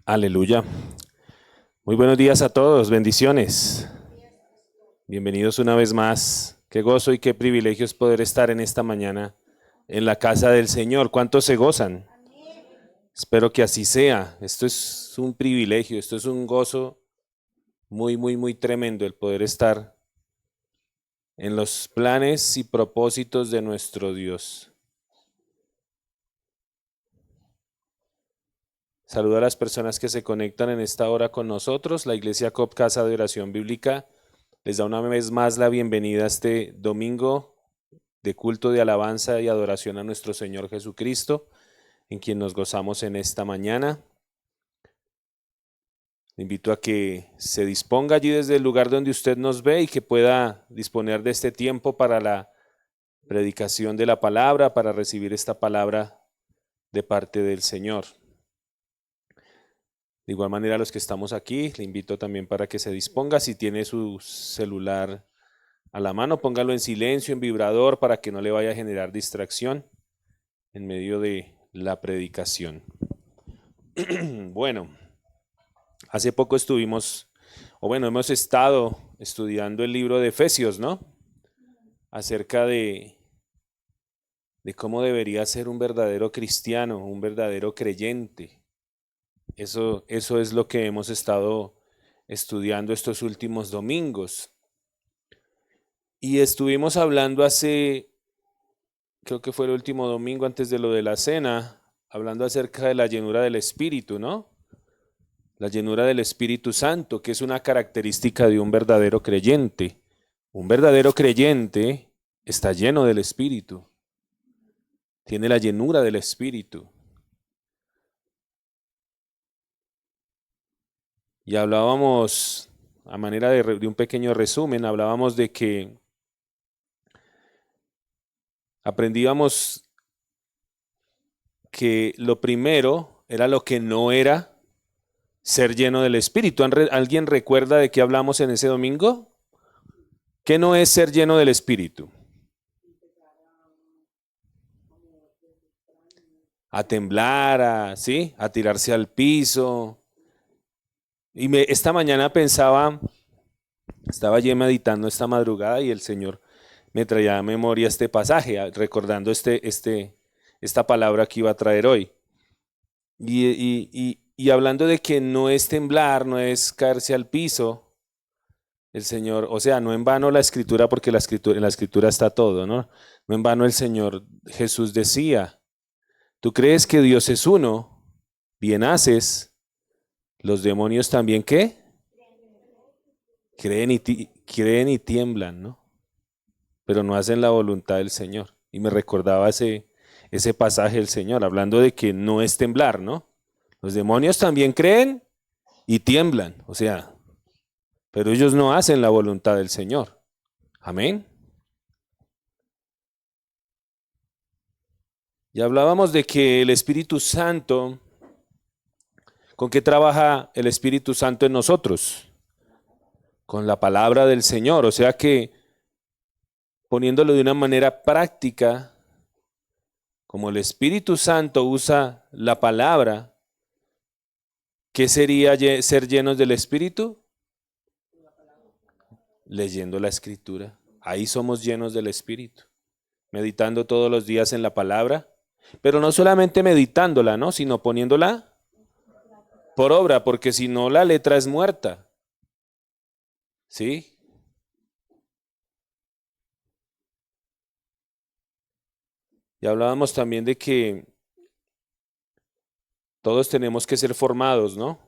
Aleluya. Muy buenos días a todos, bendiciones. Bienvenidos una vez más. Qué gozo y qué privilegio es poder estar en esta mañana en la casa del Señor. ¿Cuántos se gozan? Espero que así sea. Esto es un privilegio, esto es un gozo muy tremendo el poder estar en los planes y propósitos de nuestro Dios. Saludo a las personas que se conectan en esta hora con nosotros. La Iglesia COP Casa de Oración Bíblica les da una vez más la bienvenida a este domingo de culto de alabanza y adoración a nuestro Señor Jesucristo, en quien nos gozamos en esta mañana. Le invito a que se disponga allí desde el lugar donde usted nos ve y que pueda disponer de este tiempo para la predicación de la palabra, para recibir esta palabra de parte del Señor. De igual manera, a los que estamos aquí, le invito también para que se disponga. Si tiene su celular a la mano, póngalo en silencio, en vibrador, para que no le vaya a generar distracción en medio de la predicación. Bueno, hace poco hemos estado estudiando el libro de Efesios, ¿no? Acerca de cómo debería ser un verdadero cristiano, un verdadero creyente. Eso es lo que hemos estado estudiando estos últimos domingos. Y estuvimos hablando creo que fue el último domingo antes de lo de la cena, hablando acerca de la llenura del Espíritu, ¿no? La llenura del Espíritu Santo, que es una característica de un verdadero creyente. Un verdadero creyente está lleno del Espíritu. Tiene la llenura del Espíritu. Y hablábamos, a manera de un pequeño resumen, hablábamos de que aprendíamos que lo primero era lo que no era ser lleno del Espíritu. ¿Alguien recuerda de qué hablamos en ese domingo? ¿Qué no es ser lleno del Espíritu? A temblar, a tirarse al piso. Y esta mañana estaba allí meditando esta madrugada y el Señor me traía a memoria este pasaje, recordando esta palabra que iba a traer hoy. Y hablando de que no es temblar, no es caerse al piso, el Señor, o sea, no en vano la Escritura, porque en la Escritura está todo, ¿no? No en vano el Señor Jesús decía, ¿tú crees que Dios es uno? Bien haces. Los demonios también, ¿qué? Creen y tiemblan, ¿no? Pero no hacen la voluntad del Señor. Y me recordaba ese pasaje del Señor, hablando de que no es temblar, ¿no? Los demonios también creen y tiemblan, o sea, pero ellos no hacen la voluntad del Señor. Amén. Y hablábamos de que el Espíritu Santo, ¿con qué trabaja el Espíritu Santo en nosotros? Con la palabra del Señor, o sea que poniéndolo de una manera práctica, como el Espíritu Santo usa la palabra, ¿qué sería ser llenos del Espíritu? Leyendo la Escritura. Ahí somos llenos del Espíritu. Meditando todos los días en la palabra, pero no solamente meditándola, ¿no? Sino poniéndola por obra, porque si no la letra es muerta. ¿Sí? Y hablábamos también de que todos tenemos que ser formados, ¿no?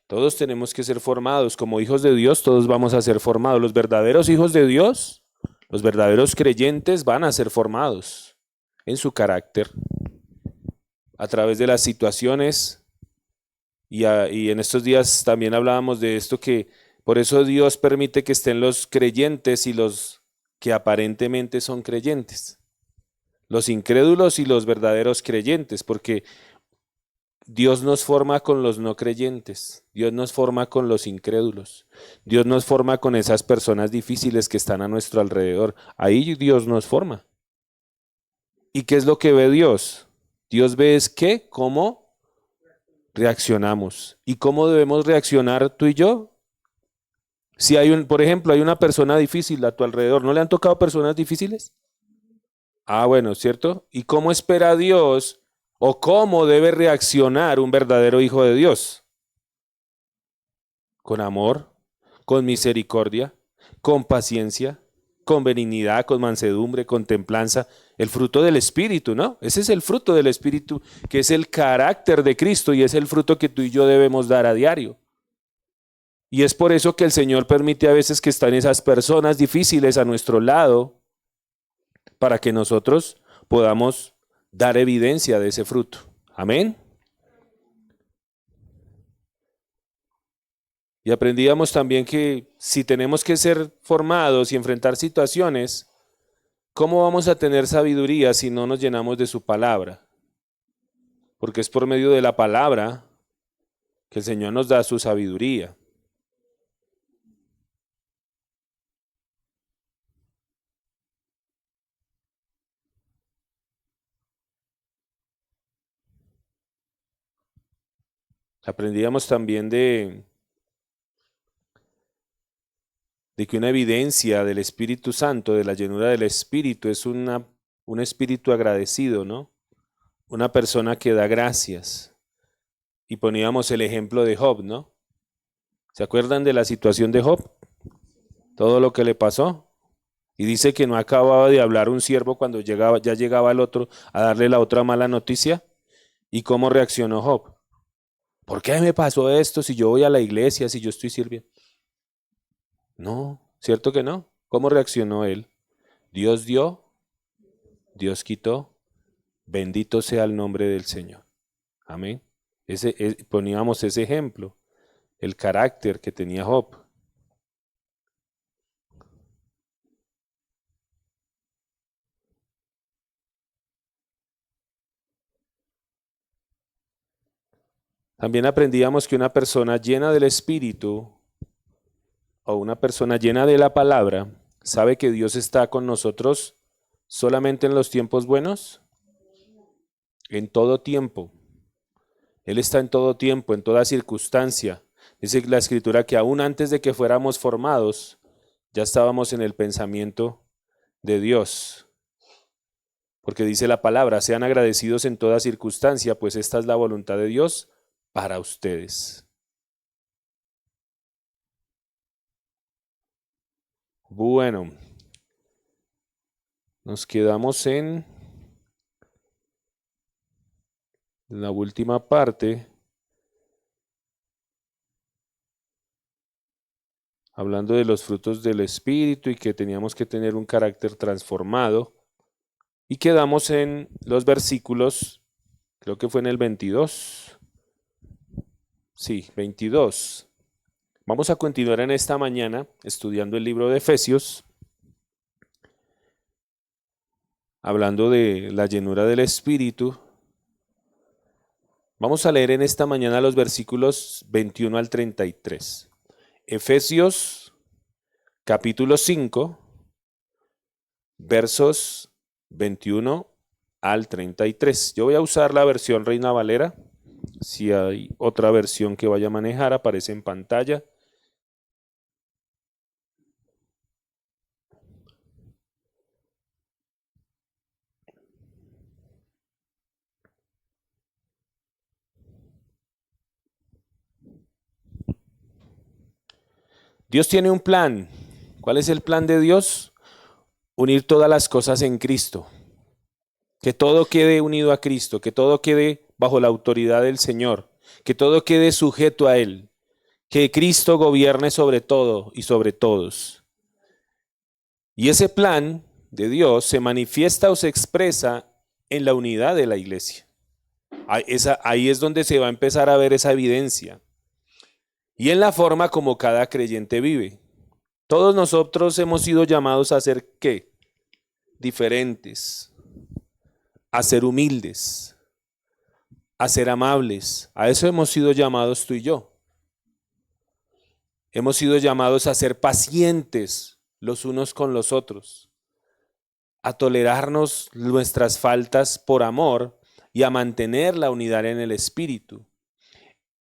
Todos tenemos que ser formados. Como hijos de Dios, todos vamos a ser formados. Los verdaderos hijos de Dios, los verdaderos creyentes van a ser formados en su carácter, a través de las situaciones. Y en estos días también hablábamos de esto, que por eso Dios permite que estén los creyentes y los que aparentemente son creyentes. Los incrédulos y los verdaderos creyentes, porque Dios nos forma con los no creyentes, Dios nos forma con los incrédulos, Dios nos forma con esas personas difíciles que están a nuestro alrededor. Ahí Dios nos forma. ¿Y qué es lo que ve Dios? Dios ve es que como reaccionamos. ¿Y cómo debemos reaccionar tú y yo? Si por ejemplo, hay una persona difícil a tu alrededor, ¿no le han tocado personas difíciles? Ah, bueno, ¿cierto? ¿Y cómo espera Dios o cómo debe reaccionar un verdadero hijo de Dios? Con amor, con misericordia, con paciencia, con benignidad, con mansedumbre, con templanza, el fruto del Espíritu, ¿no? Ese es el fruto del Espíritu, que es el carácter de Cristo y es el fruto que tú y yo debemos dar a diario. Y es por eso que el Señor permite a veces que están esas personas difíciles a nuestro lado para que nosotros podamos dar evidencia de ese fruto. Amén. Y aprendíamos también que si tenemos que ser formados y enfrentar situaciones, ¿cómo vamos a tener sabiduría si no nos llenamos de su palabra? Porque es por medio de la palabra que el Señor nos da su sabiduría. Aprendíamos también de que una evidencia del Espíritu Santo, de la llenura del Espíritu, es un espíritu agradecido, ¿no? Una persona que da gracias. Y poníamos el ejemplo de Job, ¿no? ¿Se acuerdan de la situación de Job? Todo lo que le pasó. Y dice que no acababa de hablar un siervo cuando ya llegaba el otro a darle la otra mala noticia. ¿Y cómo reaccionó Job? ¿Por qué me pasó esto si yo voy a la iglesia, si yo estoy sirviendo? No, ¿cierto que no? ¿Cómo reaccionó él? Dios dio, Dios quitó, bendito sea el nombre del Señor. Amén. Poníamos ese ejemplo, el carácter que tenía Job. También aprendíamos que una persona llena del Espíritu o una persona llena de la palabra sabe que Dios está con nosotros solamente en los tiempos buenos, en todo tiempo. Él está en todo tiempo, en toda circunstancia. Dice la Escritura que aún antes de que fuéramos formados, ya estábamos en el pensamiento de Dios. Porque dice la palabra, sean agradecidos en toda circunstancia, pues esta es la voluntad de Dios para ustedes. Bueno, nos quedamos en la última parte, hablando de los frutos del Espíritu y que teníamos que tener un carácter transformado. Y quedamos en los versículos, creo que fue en el 22. Sí, 22. Vamos a continuar en esta mañana estudiando el libro de Efesios, hablando de la llenura del Espíritu. Vamos a leer en esta mañana los versículos 21 al 33. Efesios capítulo 5, versos 21 al 33. Yo voy a usar la versión Reina Valera. Si hay otra versión que vaya a manejar, aparece en pantalla. Dios tiene un plan. ¿Cuál es el plan de Dios? Unir todas las cosas en Cristo. Que todo quede unido a Cristo, que todo quede bajo la autoridad del Señor, que todo quede sujeto a Él, que Cristo gobierne sobre todo y sobre todos. Y ese plan de Dios se manifiesta o se expresa en la unidad de la iglesia. Ahí es donde se va a empezar a ver esa evidencia. Y en la forma como cada creyente vive. Todos nosotros hemos sido llamados a ser ¿qué? Diferentes, a ser humildes, a ser amables. A eso hemos sido llamados tú y yo. Hemos sido llamados a ser pacientes los unos con los otros, a tolerarnos nuestras faltas por amor y a mantener la unidad en el espíritu.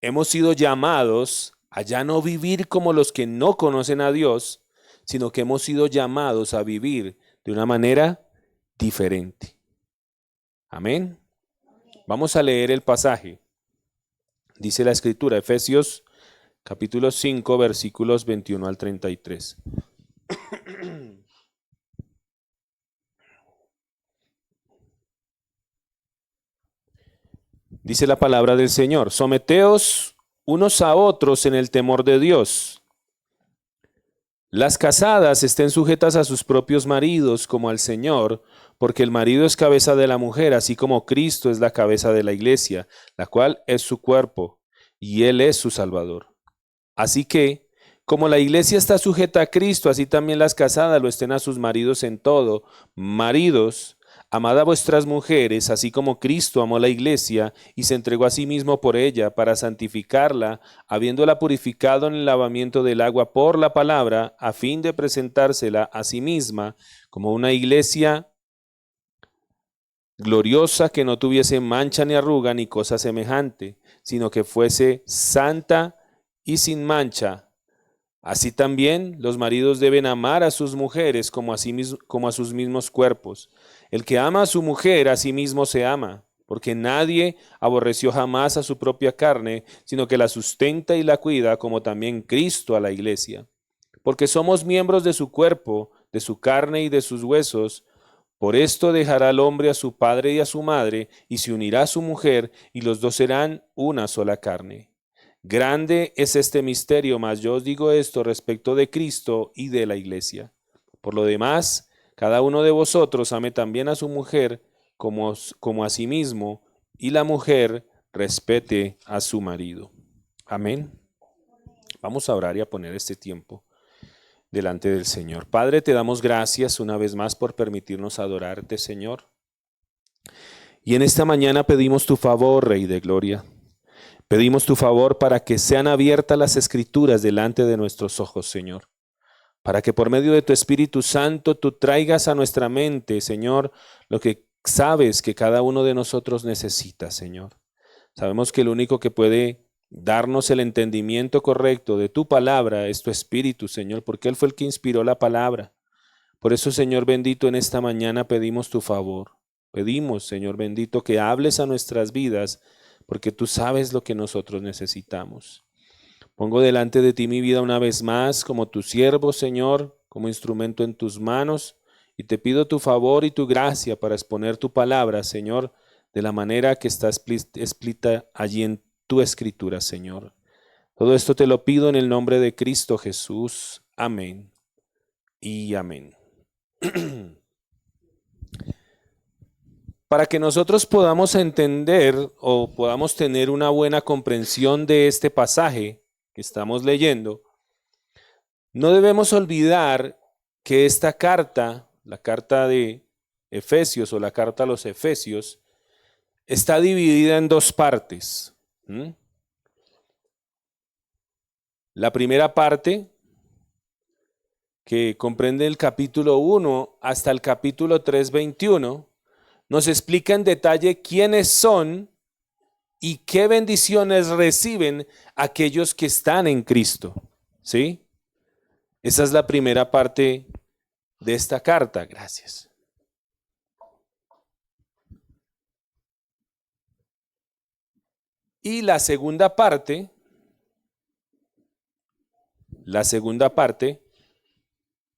hemos sido llamados a ya no vivir como los que no conocen a Dios, sino que hemos sido llamados a vivir de una manera diferente. Amén. Vamos a leer el pasaje. Dice la Escritura, Efesios capítulo 5, versículos 21 al 33. Dice la palabra del Señor: someteos unos a otros en el temor de Dios. Las casadas estén sujetas a sus propios maridos como al Señor, porque el marido es cabeza de la mujer, así como Cristo es la cabeza de la iglesia, la cual es su cuerpo, y Él es su Salvador. Así que, como la iglesia está sujeta a Cristo, así también las casadas lo estén a sus maridos en todo. Maridos, amad a vuestras mujeres, así como Cristo amó la iglesia y se entregó a sí mismo por ella, para santificarla, habiéndola purificado en el lavamiento del agua por la palabra, a fin de presentársela a sí misma como una iglesia gloriosa, que no tuviese mancha ni arruga ni cosa semejante, sino que fuese santa y sin mancha. Así también los maridos deben amar a sus mujeres como a sus mismos cuerpos. El que ama a su mujer, a sí mismo se ama, porque nadie aborreció jamás a su propia carne, sino que la sustenta y la cuida, como también Cristo a la iglesia. Porque somos miembros de su cuerpo, de su carne y de sus huesos. Por esto dejará el hombre a su padre y a su madre, y se unirá a su mujer, y los dos serán una sola carne. Grande es este misterio, mas yo os digo esto respecto de Cristo y de la iglesia. Por lo demás, cada uno de vosotros ame también a su mujer como a sí mismo, y la mujer respete a su marido. Amén. Vamos a orar y a poner este tiempo delante del Señor. Padre, te damos gracias una vez más por permitirnos adorarte, Señor. Y en esta mañana pedimos tu favor, Rey de Gloria. Pedimos tu favor para que sean abiertas las Escrituras delante de nuestros ojos, Señor. Para que por medio de tu Espíritu Santo tú traigas a nuestra mente, Señor, lo que sabes que cada uno de nosotros necesita, Señor. Sabemos que el único que puede darnos el entendimiento correcto de tu palabra es tu Espíritu, Señor, porque Él fue el que inspiró la palabra. Por eso, Señor bendito, en esta mañana pedimos tu favor. Pedimos, Señor bendito, que hables a nuestras vidas, porque tú sabes lo que nosotros necesitamos. Pongo delante de ti mi vida una vez más como tu siervo, Señor, como instrumento en tus manos, y te pido tu favor y tu gracia para exponer tu palabra, Señor, de la manera que está explícita allí en tu escritura, Señor. Todo esto te lo pido en el nombre de Cristo Jesús. Amén y amén. Para que nosotros podamos entender o podamos tener una buena comprensión de este pasaje que estamos leyendo, no debemos olvidar que esta carta, la carta de Efesios o la carta a los Efesios, está dividida en dos partes. La primera parte, que comprende el capítulo 1 hasta el capítulo 3:21, nos explica en detalle quiénes son y qué bendiciones reciben aquellos que están en Cristo. ¿Sí? Esa es la primera parte de esta carta. Gracias. Y la segunda parte,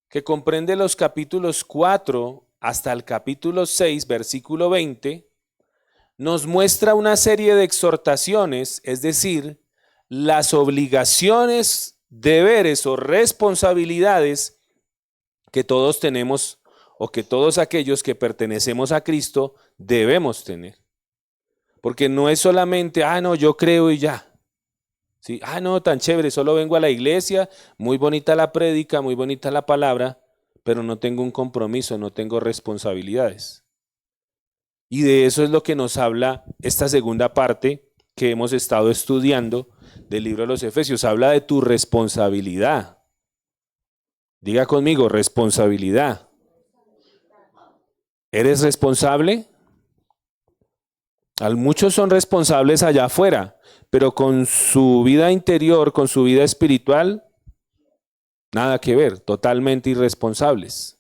que comprende los capítulos 4 hasta el capítulo 6, versículo 20, nos muestra una serie de exhortaciones, es decir, las obligaciones, deberes o responsabilidades que todos tenemos o que todos aquellos que pertenecemos a Cristo debemos tener. Porque no es solamente, no, yo creo y ya. ¿Sí? No, tan chévere, solo vengo a la iglesia, muy bonita la prédica, muy bonita la palabra, pero no tengo un compromiso, no tengo responsabilidades. Y de eso es lo que nos habla esta segunda parte que hemos estado estudiando del libro de los Efesios. Habla de tu responsabilidad. Diga conmigo, responsabilidad. ¿Eres responsable? Muchos son responsables allá afuera, pero con su vida interior, con su vida espiritual, nada que ver, totalmente irresponsables.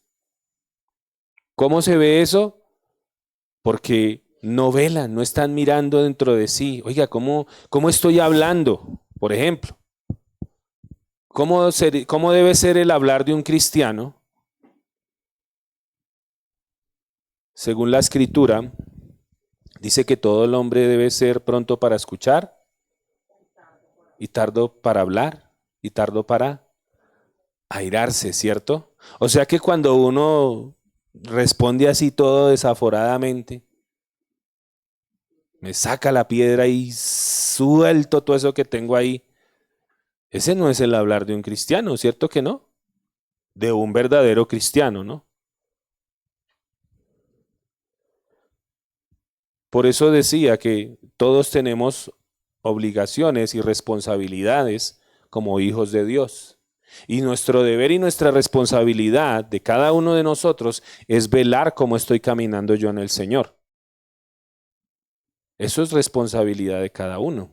¿Cómo se ve eso? Porque no velan, no están mirando dentro de sí. Oiga, ¿cómo estoy hablando? Por ejemplo, ¿cómo debe ser el hablar de un cristiano? Según la Escritura, dice que todo el hombre debe ser pronto para escuchar y tardo para hablar y tardo para airarse, ¿cierto? O sea que cuando uno responde así todo desaforadamente, me saca la piedra y suelto todo eso que tengo ahí, ese no es el hablar de un cristiano, ¿cierto que no? De un verdadero cristiano, ¿no? Por eso decía que todos tenemos obligaciones y responsabilidades como hijos de Dios. Y nuestro deber y nuestra responsabilidad de cada uno de nosotros es velar cómo estoy caminando yo en el Señor. Eso es responsabilidad de cada uno.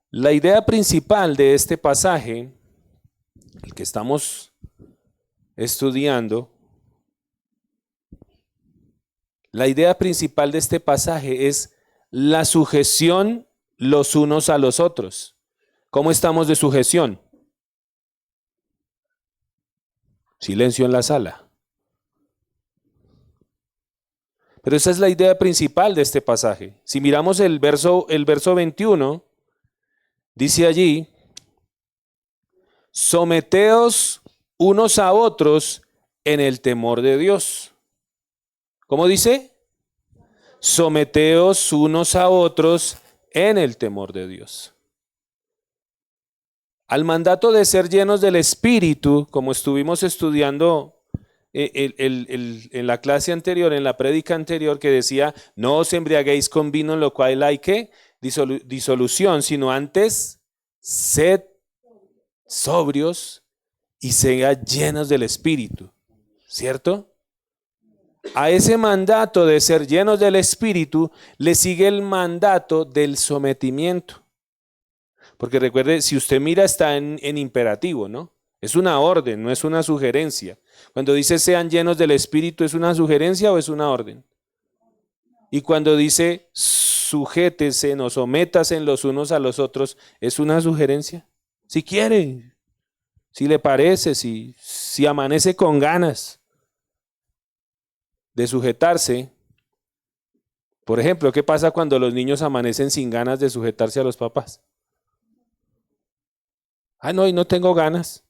La idea principal de este pasaje, el que estamos estudiando, la idea principal de este pasaje es la sujeción los unos a los otros. ¿Cómo estamos de sujeción? Silencio en la sala. Pero esa es la idea principal de este pasaje. Si miramos el verso 21, dice allí, someteos unos a otros en el temor de Dios. ¿Cómo dice? Someteos unos a otros en el temor de Dios. Al mandato de ser llenos del Espíritu, como estuvimos estudiando en la clase anterior, en la prédica anterior, que decía, no os embriaguéis con vino en lo cual hay que disolución, sino antes sed sobrios y sean llenos del Espíritu, ¿cierto? A ese mandato de ser llenos del Espíritu le sigue el mandato del sometimiento. Porque recuerde, si usted mira, está en imperativo, ¿no? Es una orden, no es una sugerencia. Cuando dice sean llenos del Espíritu, ¿es una sugerencia o es una orden? Y cuando dice sujétese, no sométase los unos a los otros, ¿es una sugerencia? Si quiere, si le parece, si amanece con ganas de sujetarse. Por ejemplo, ¿qué pasa cuando los niños amanecen sin ganas de sujetarse a los papás? Ah, no, y no tengo ganas.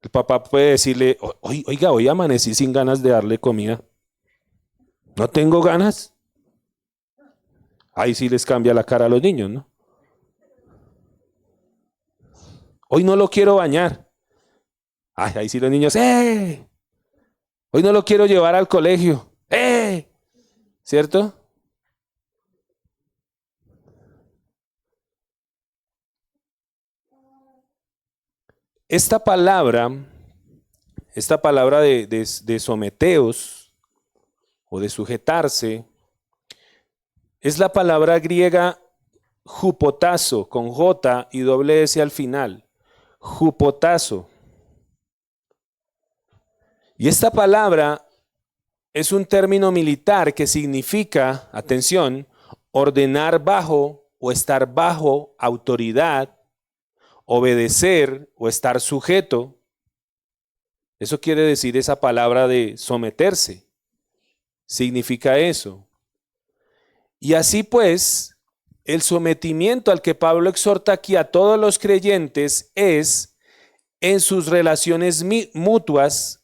El papá puede decirle, oiga, hoy amanecí sin ganas de darle comida. ¿No tengo ganas? Ahí sí les cambia la cara a los niños, ¿no? Hoy no lo quiero bañar. Ay, ahí sí los niños, ¡eh! Hoy no lo quiero llevar al colegio. ¡Eh! ¿Cierto? Esta palabra de someteos o de sujetarse, es la palabra griega hupotazo, con J y doble S al final. Hupotazo. Y esta palabra es un término militar que significa, atención, ordenar bajo o estar bajo autoridad, obedecer o estar sujeto. Eso quiere decir esa palabra de someterse. Significa eso. Y así pues, el sometimiento al que Pablo exhorta aquí a todos los creyentes es en sus relaciones mutuas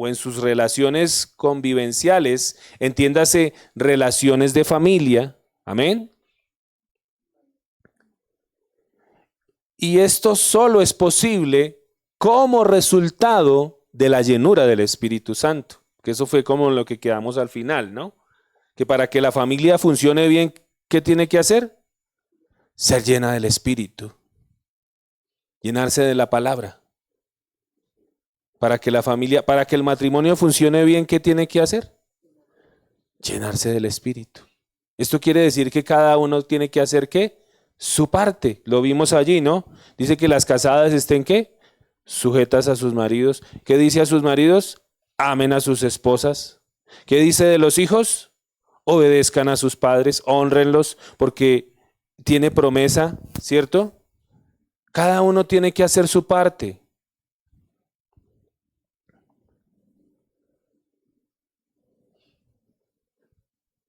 o en sus relaciones convivenciales, entiéndase, relaciones de familia. Amén. Y esto solo es posible como resultado de la llenura del Espíritu Santo, que eso fue como lo que quedamos al final, ¿no? Que para que la familia funcione bien, ¿qué tiene que hacer? Ser llena del Espíritu, llenarse de la palabra. Para que la familia, para que el matrimonio funcione bien, ¿qué tiene que hacer? Llenarse del Espíritu. Esto quiere decir que cada uno tiene que hacer ¿qué? Su parte. Lo vimos allí, ¿no? Dice que las casadas estén ¿qué? Sujetas a sus maridos. ¿Qué dice a sus maridos? Amen a sus esposas. ¿Qué dice de los hijos? Obedezcan a sus padres, hónrenlos, porque tiene promesa, ¿cierto? Cada uno tiene que hacer su parte.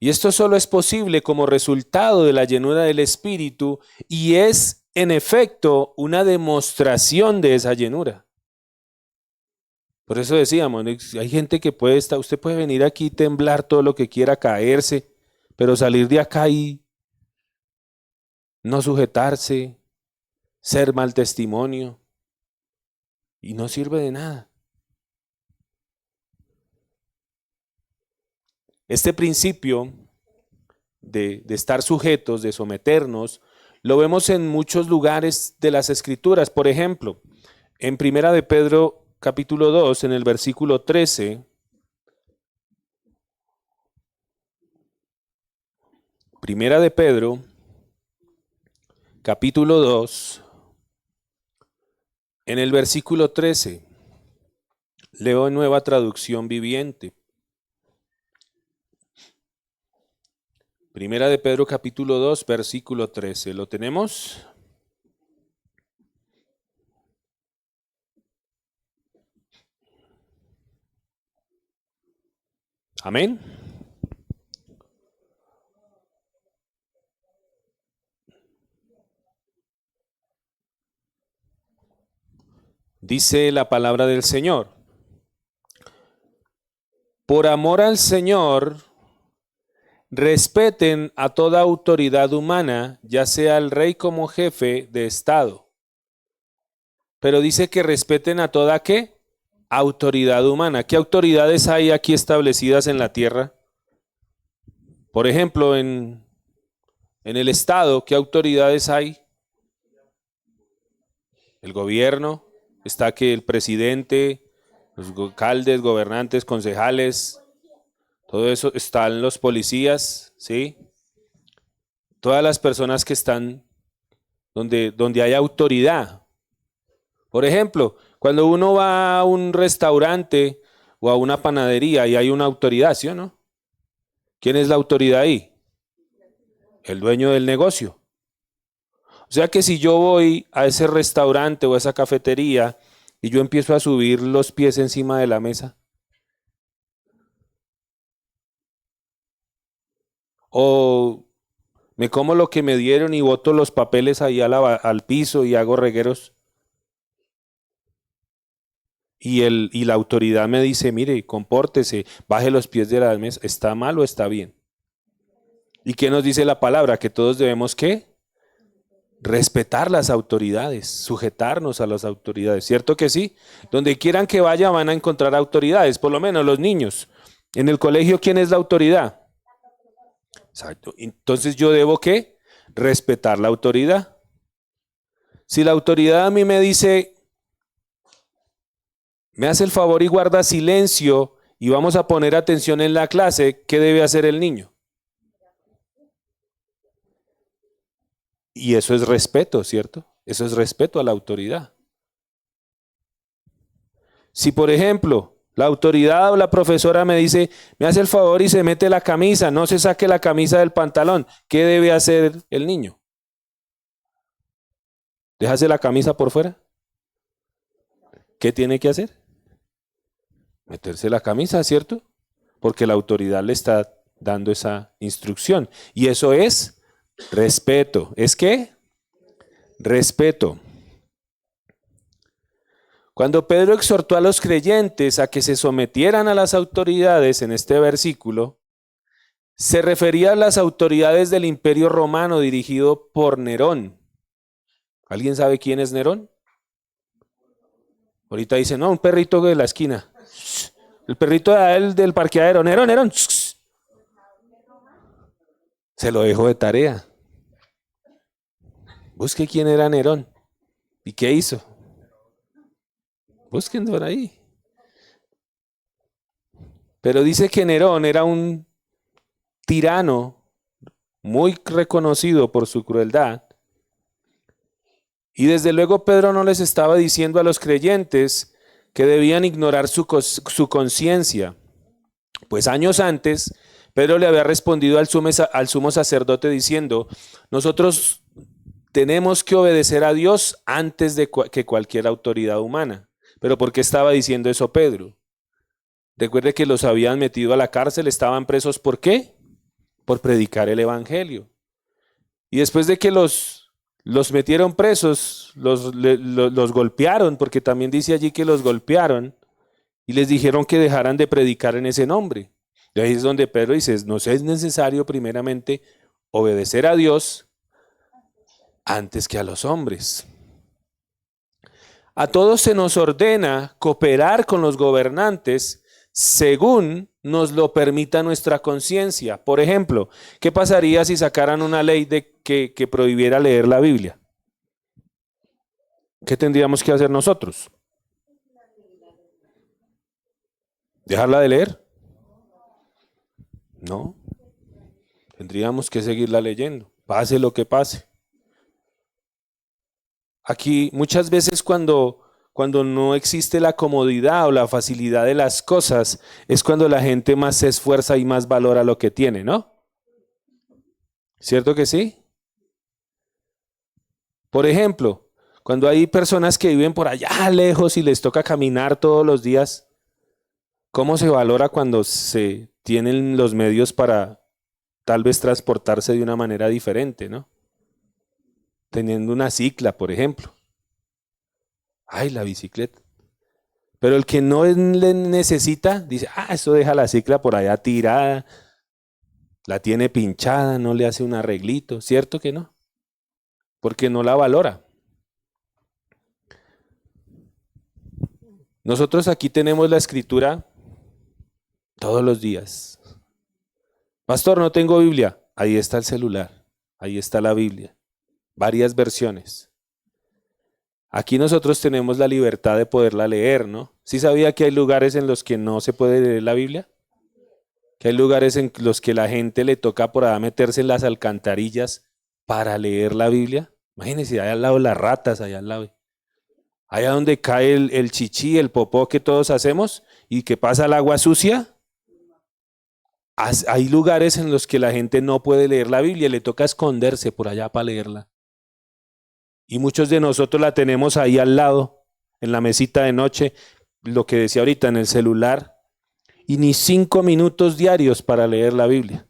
Y esto solo es posible como resultado de la llenura del Espíritu y es, en efecto, una demostración de esa llenura. Por eso decíamos, hay gente que puede estar, usted puede venir aquí y temblar todo lo que quiera, caerse, pero salir de acá y no sujetarse, ser mal testimonio, y no sirve de nada. Este principio de estar sujetos, de someternos, lo vemos en muchos lugares de las Escrituras. Por ejemplo, en Primera de Pedro capítulo 2, en el versículo 13, Primera de Pedro capítulo 2, en el versículo 13, leo en Nueva Traducción Viviente. Primera de Pedro capítulo 2, versículo 13. ¿Lo tenemos? Amén. Dice la palabra del Señor. Por amor al Señor, respeten a toda autoridad humana, ya sea el rey como jefe de Estado. Pero dice que respeten a toda ¿qué? Autoridad humana. ¿Qué autoridades hay aquí establecidas en la tierra? Por ejemplo, en el Estado, ¿qué autoridades hay? El gobierno, está que el presidente, los alcaldes, gobernantes, concejales, todo eso, están los policías, ¿sí? Todas las personas que están donde hay autoridad. Por ejemplo, cuando uno va a un restaurante o a una panadería y hay una autoridad, ¿sí o no? ¿Quién es la autoridad ahí? El dueño del negocio. O sea que si yo voy a ese restaurante o a esa cafetería y yo empiezo a subir los pies encima de la mesa, o me como lo que me dieron y boto los papeles ahí al piso y hago regueros, y la autoridad me dice, mire, compórtese, baje los pies de la mesa, ¿está mal o está bien? ¿Y qué nos dice la palabra? Que todos debemos ¿qué? Respetar las autoridades, sujetarnos a las autoridades, ¿cierto que sí? Donde quieran que vaya van a encontrar autoridades, por lo menos los niños. En el colegio, ¿quién es la autoridad? Exacto. Entonces yo debo ¿qué? Respetar la autoridad. Si la autoridad a mí me dice, me hace el favor y guarda silencio y vamos a poner atención en la clase, ¿qué debe hacer el niño? Y eso es respeto, ¿cierto? Eso es respeto a la autoridad. Si, por ejemplo, la autoridad o la profesora me dice, me hace el favor y se mete la camisa, no se saque la camisa del pantalón, ¿qué debe hacer el niño? ¿Déjase la camisa por fuera? ¿Qué tiene que hacer? Meterse la camisa, ¿cierto? Porque la autoridad le está dando esa instrucción. Y eso es respeto. ¿Es qué? Respeto. Cuando Pedro exhortó a los creyentes a que se sometieran a las autoridades en este versículo, se refería a las autoridades del Imperio Romano dirigido por Nerón. ¿Alguien sabe quién es Nerón? Ahorita dice, no, un perrito de la esquina. El perrito del parqueadero. Nerón, Nerón. Se lo dejó de tarea. Busque quién era Nerón y qué hizo. Busquen por ahí. Pero dice que Nerón era un tirano muy reconocido por su crueldad. Y desde luego Pedro no les estaba diciendo a los creyentes que debían ignorar su conciencia, pues años antes Pedro le había respondido al sumo sacerdote diciendo: nosotros tenemos que obedecer a Dios antes de que cualquier autoridad humana. ¿Pero por qué estaba diciendo eso Pedro? Recuerde que los habían metido a la cárcel, estaban presos. ¿Por qué? Por predicar el evangelio. Y después de que los metieron presos, los golpearon, porque también dice allí que los golpearon, y les dijeron que dejaran de predicar en ese nombre. Y ahí es donde Pedro dice: nos es necesario primeramente obedecer a Dios antes que a los hombres. A todos se nos ordena cooperar con los gobernantes según nos lo permita nuestra conciencia. Por ejemplo, ¿qué pasaría si sacaran una ley que prohibiera leer la Biblia? ¿Qué tendríamos que hacer nosotros? ¿Dejarla de leer? No. Tendríamos que seguirla leyendo, pase lo que pase. Aquí muchas veces cuando no existe la comodidad o la facilidad de las cosas, es cuando la gente más se esfuerza y más valora lo que tiene, ¿no? ¿Cierto que sí? Por ejemplo, cuando hay personas que viven por allá lejos y les toca caminar todos los días, ¿cómo se valora cuando se tienen los medios para tal vez transportarse de una manera diferente, ¿no? Teniendo una cicla, por ejemplo. Ay, la bicicleta. Pero el que no le necesita, dice: eso deja la cicla por allá tirada, la tiene pinchada, no le hace un arreglito. ¿Cierto que no? Porque no la valora. Nosotros aquí tenemos la escritura todos los días. Pastor, no tengo Biblia. Ahí está el celular, ahí está la Biblia. Varias versiones. Aquí nosotros tenemos la libertad de poderla leer, ¿no? ¿Sí sabía que hay lugares en los que no se puede leer la Biblia? Que hay lugares en los que la gente le toca por allá meterse en las alcantarillas para leer la Biblia. Imagínense, allá al lado las ratas, allá al lado. Allá donde cae el chichi, el popó que todos hacemos y que pasa el agua sucia. Hay lugares en los que la gente no puede leer la Biblia, le toca esconderse por allá para leerla. Y muchos de nosotros la tenemos ahí al lado, en la mesita de noche, lo que decía ahorita, en el celular, y ni 5 minutos diarios para leer la Biblia.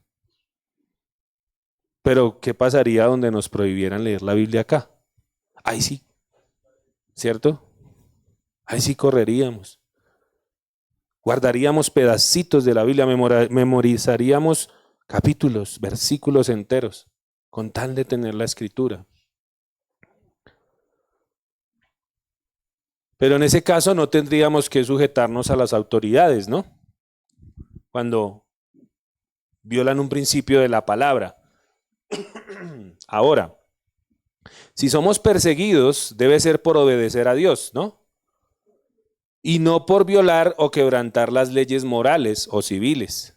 Pero, ¿qué pasaría donde nos prohibieran leer la Biblia acá? Ahí sí, ¿cierto? Ahí sí correríamos. Guardaríamos pedacitos de la Biblia, memorizaríamos capítulos, versículos enteros, con tal de tener la escritura. Pero en ese caso no tendríamos que sujetarnos a las autoridades, ¿no? Cuando violan un principio de la palabra. Ahora, si somos perseguidos, debe ser por obedecer a Dios, ¿no? Y no por violar o quebrantar las leyes morales o civiles.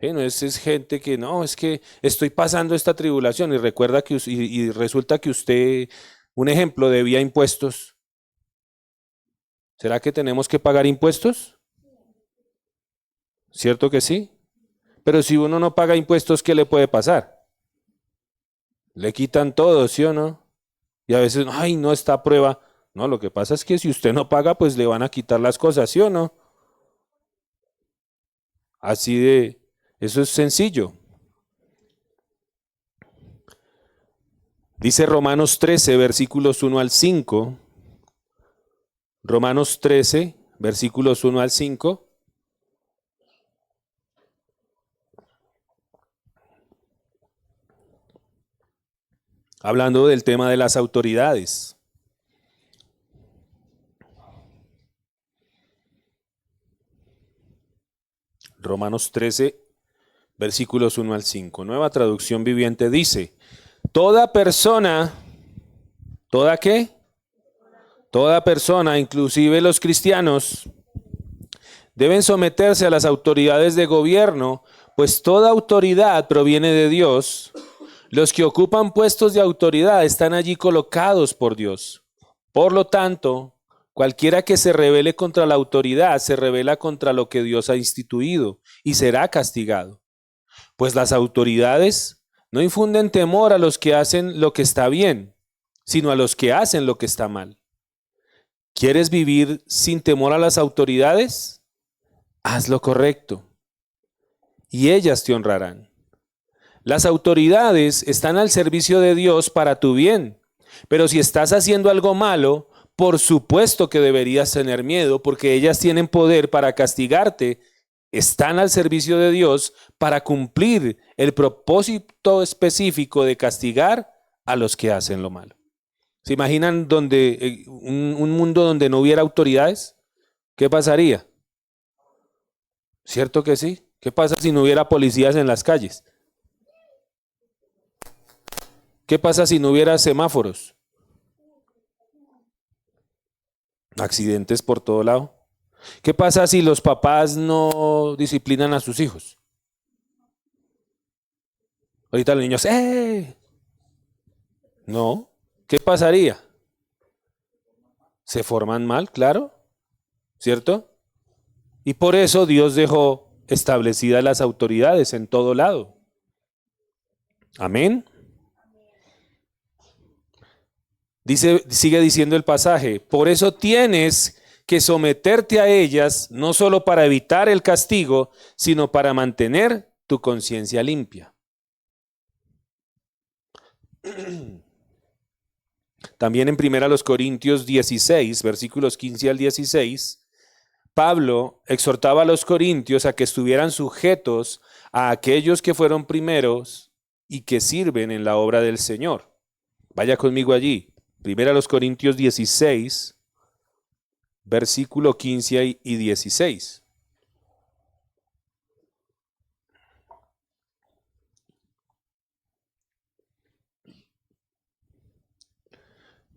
No es gente que no, es que estoy pasando esta tribulación y recuerda que y resulta que usted, un ejemplo, debía impuestos. ¿Será que tenemos que pagar impuestos? ¿Cierto que sí? Pero si uno no paga impuestos, ¿qué le puede pasar? Le quitan todo, ¿sí o no? Y a veces, ay, no está a prueba. No, lo que pasa es que si usted no paga, pues le van a quitar las cosas, ¿sí o no? Así de, eso es sencillo. Dice Romanos 13, versículos 1 al 5. Romanos 13, versículos 1 al 5. Hablando del tema de las autoridades. Romanos 13, versículos 1 al 5. Nueva traducción viviente dice: toda persona, ¿toda qué? Toda persona, inclusive los cristianos, Deben someterse a las autoridades de gobierno, pues toda autoridad proviene de Dios. Los que ocupan puestos de autoridad están allí colocados por Dios. Por lo tanto, cualquiera que se rebele contra la autoridad se rebela contra lo que Dios ha instituido y será castigado. Pues las autoridades no infunden temor a los que hacen lo que está bien, sino a los que hacen lo que está mal. ¿Quieres vivir sin temor a las autoridades? Haz lo correcto, y ellas te honrarán. Las autoridades están al servicio de Dios para tu bien, pero si estás haciendo algo malo, por supuesto que deberías tener miedo, porque ellas tienen poder para castigarte, están al servicio de Dios para cumplir el propósito específico de castigar a los que hacen lo malo. ¿Se imaginan un mundo donde no hubiera autoridades? ¿Qué pasaría? ¿Cierto que sí? ¿Qué pasa si no hubiera policías en las calles? ¿Qué pasa si no hubiera semáforos? Accidentes por todo lado. ¿Qué pasa si los papás no disciplinan a sus hijos? Ahorita los niños, ¡eh! No. ¿Qué pasaría? Se forman mal, claro, ¿cierto? Y por eso Dios dejó establecidas las autoridades en todo lado. Amén. Sigue diciendo el pasaje, por eso tienes que someterte a ellas, no solo para evitar el castigo, sino para mantener tu conciencia limpia. También en 1 Corintios 16, versículos 15 al 16, Pablo exhortaba a los corintios a que estuvieran sujetos a aquellos que fueron primeros y que sirven en la obra del Señor. Vaya conmigo allí. 1 Corintios 16, versículo 15 y 16.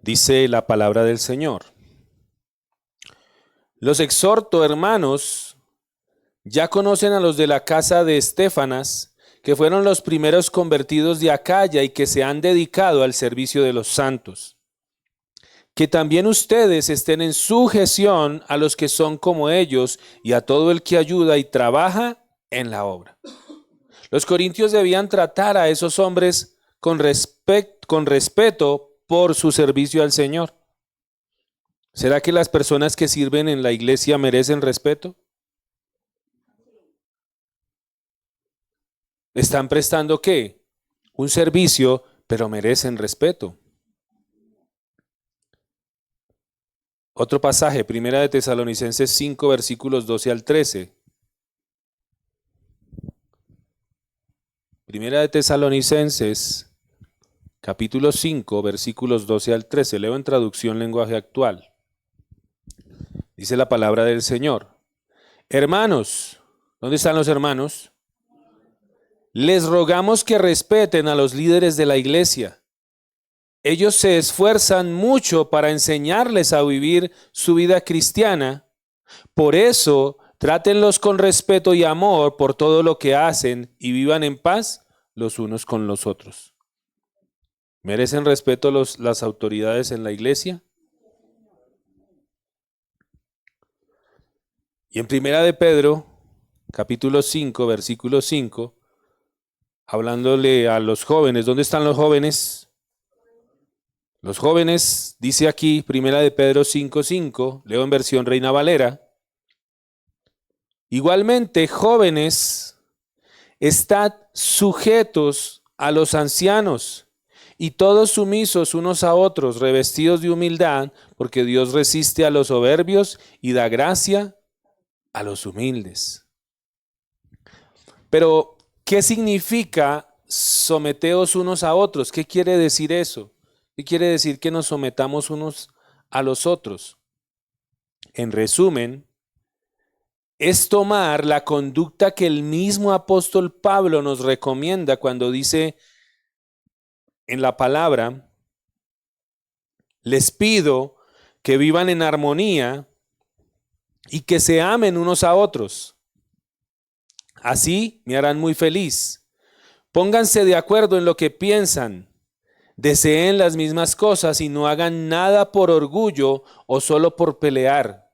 Dice la palabra del Señor. Los exhorto, hermanos, ya conocen a los de la casa de Estéfanas, que fueron los primeros convertidos de Acaya y que se han dedicado al servicio de los santos. Que también ustedes estén en sujeción a los que son como ellos y a todo el que ayuda y trabaja en la obra. Los corintios debían tratar a esos hombres con respeto por su servicio al Señor. ¿Será que las personas que sirven en la iglesia merecen respeto? ¿Están prestando qué? Un servicio, pero merecen respeto. Otro pasaje, 1 de Tesalonicenses 5, versículos 12 al 13. 1 de Tesalonicenses, capítulo 5, versículos 12 al 13. Leo en traducción lenguaje actual. Dice la palabra del Señor. Hermanos, ¿dónde están los hermanos? Les rogamos que respeten a los líderes de la iglesia. Ellos se esfuerzan mucho para enseñarles a vivir su vida cristiana. Por eso, trátenlos con respeto y amor por todo lo que hacen y vivan en paz los unos con los otros. ¿Merecen respeto las autoridades en la iglesia? Y en 1 de Pedro, capítulo 5, versículo 5, hablándole a los jóvenes, ¿dónde están los jóvenes? Los jóvenes, dice aquí, 1 de Pedro 5:5, leo en versión Reina Valera. Igualmente, jóvenes, estad sujetos a los ancianos y todos sumisos unos a otros, revestidos de humildad, porque Dios resiste a los soberbios y da gracia a los humildes. Pero, ¿qué significa someteos unos a otros? ¿Qué quiere decir eso? ¿Qué quiere decir que nos sometamos unos a los otros? En resumen, es tomar la conducta que el mismo apóstol Pablo nos recomienda cuando dice en la palabra, les pido que vivan en armonía y que se amen unos a otros. Así me harán muy feliz. Pónganse de acuerdo en lo que piensan. Deseen las mismas cosas y no hagan nada por orgullo o solo por pelear.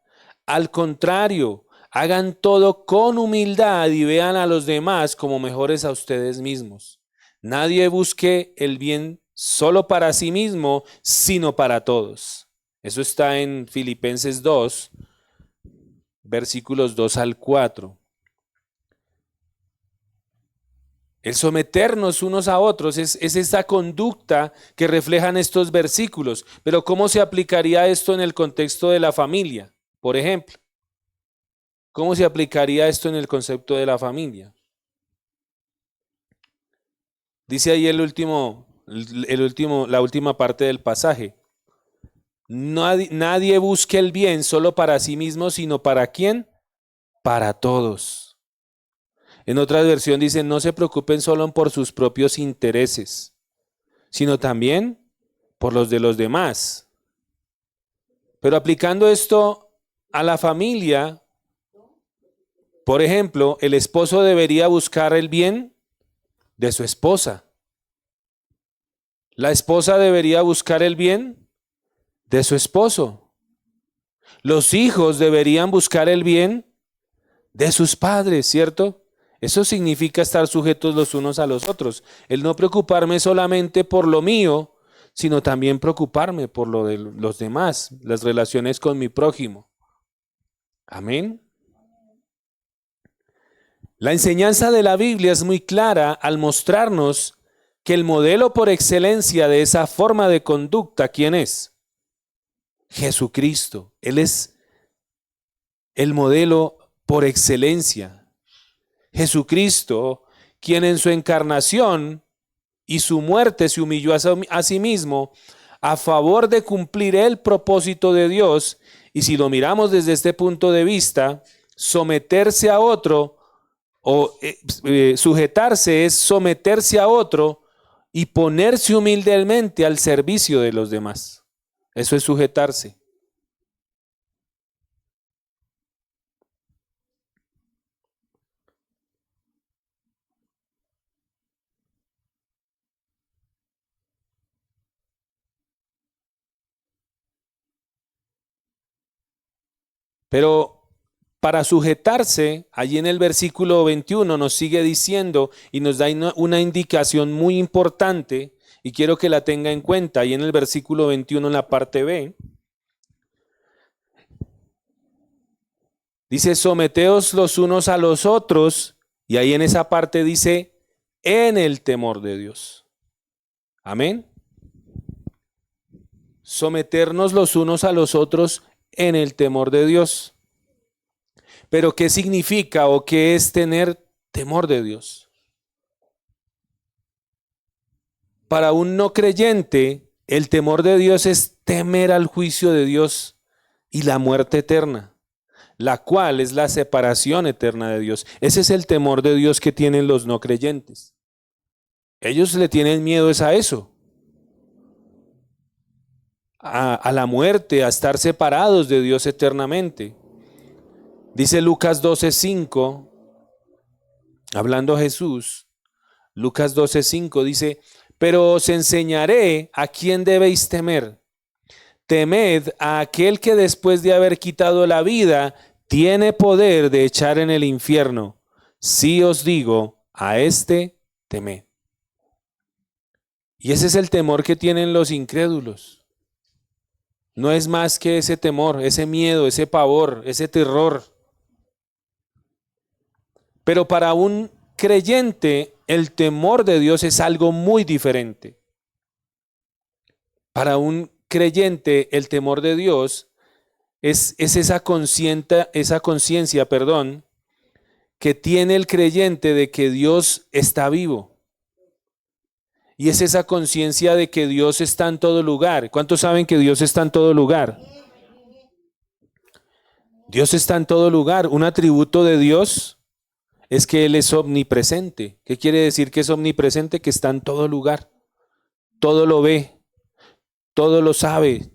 Al contrario, hagan todo con humildad y vean a los demás como mejores a ustedes mismos. Nadie busque el bien solo para sí mismo, sino para todos. Eso está en Filipenses 2, versículos 2 al 4. El someternos unos a otros es esa conducta que reflejan estos versículos. Pero ¿cómo se aplicaría esto en el contexto de la familia? Por ejemplo, ¿cómo se aplicaría esto en el concepto de la familia? Dice ahí la última parte del pasaje. Nadie busque el bien solo para sí mismo, sino ¿para quién? Para todos. En otra versión dice, no se preocupen solo por sus propios intereses, sino también por los de los demás. Pero aplicando esto a la familia, por ejemplo, el esposo debería buscar el bien de su esposa. La esposa debería buscar el bien de su esposo. Los hijos deberían buscar el bien de sus padres, ¿cierto? Eso significa estar sujetos los unos a los otros. El no preocuparme solamente por lo mío, sino también preocuparme por lo de los demás, las relaciones con mi prójimo. Amén. La enseñanza de la Biblia es muy clara al mostrarnos que el modelo por excelencia de esa forma de conducta, ¿quién es? Jesucristo. Él es el modelo por excelencia. Jesucristo, quien en su encarnación y su muerte se humilló a sí mismo a favor de cumplir el propósito de Dios. Y si lo miramos desde este punto de vista, someterse a otro o sujetarse es someterse a otro y ponerse humildemente al servicio de los demás. Eso es sujetarse. Pero para sujetarse, allí en el versículo 21 nos sigue diciendo y nos da una indicación muy importante y quiero que la tenga en cuenta. Ahí en el versículo 21 en la parte B, dice, someteos los unos a los otros, y ahí en esa parte dice, en el temor de Dios. Amén. Someternos los unos a los otros en el temor de Dios. Pero ¿qué significa o qué es tener temor de Dios? Para un no creyente, el temor de Dios es temer al juicio de Dios y la muerte eterna, la cual es la separación eterna de Dios. Ese es el temor de Dios que tienen los no creyentes. Ellos le tienen miedo es a eso, a la muerte, a estar separados de Dios eternamente. Dice Lucas 12:5, hablando Jesús, Lucas 12:5 dice, pero os enseñaré a quién debéis temer. Temed a aquel que después de haber quitado la vida, tiene poder de echar en el infierno. Sí os digo, a este temed. Y ese es el temor que tienen los incrédulos. No es más que ese temor, ese miedo, ese pavor, ese terror. Pero para un creyente, el temor de Dios es algo muy diferente. Para un creyente, el temor de Dios es esa conciencia, que tiene el creyente de que Dios está vivo. Y es esa conciencia de que Dios está en todo lugar. ¿Cuántos saben que Dios está en todo lugar? Dios está en todo lugar. Un atributo de Dios es que Él es omnipresente. ¿Qué quiere decir que es omnipresente? Que está en todo lugar. Todo lo ve, todo lo sabe.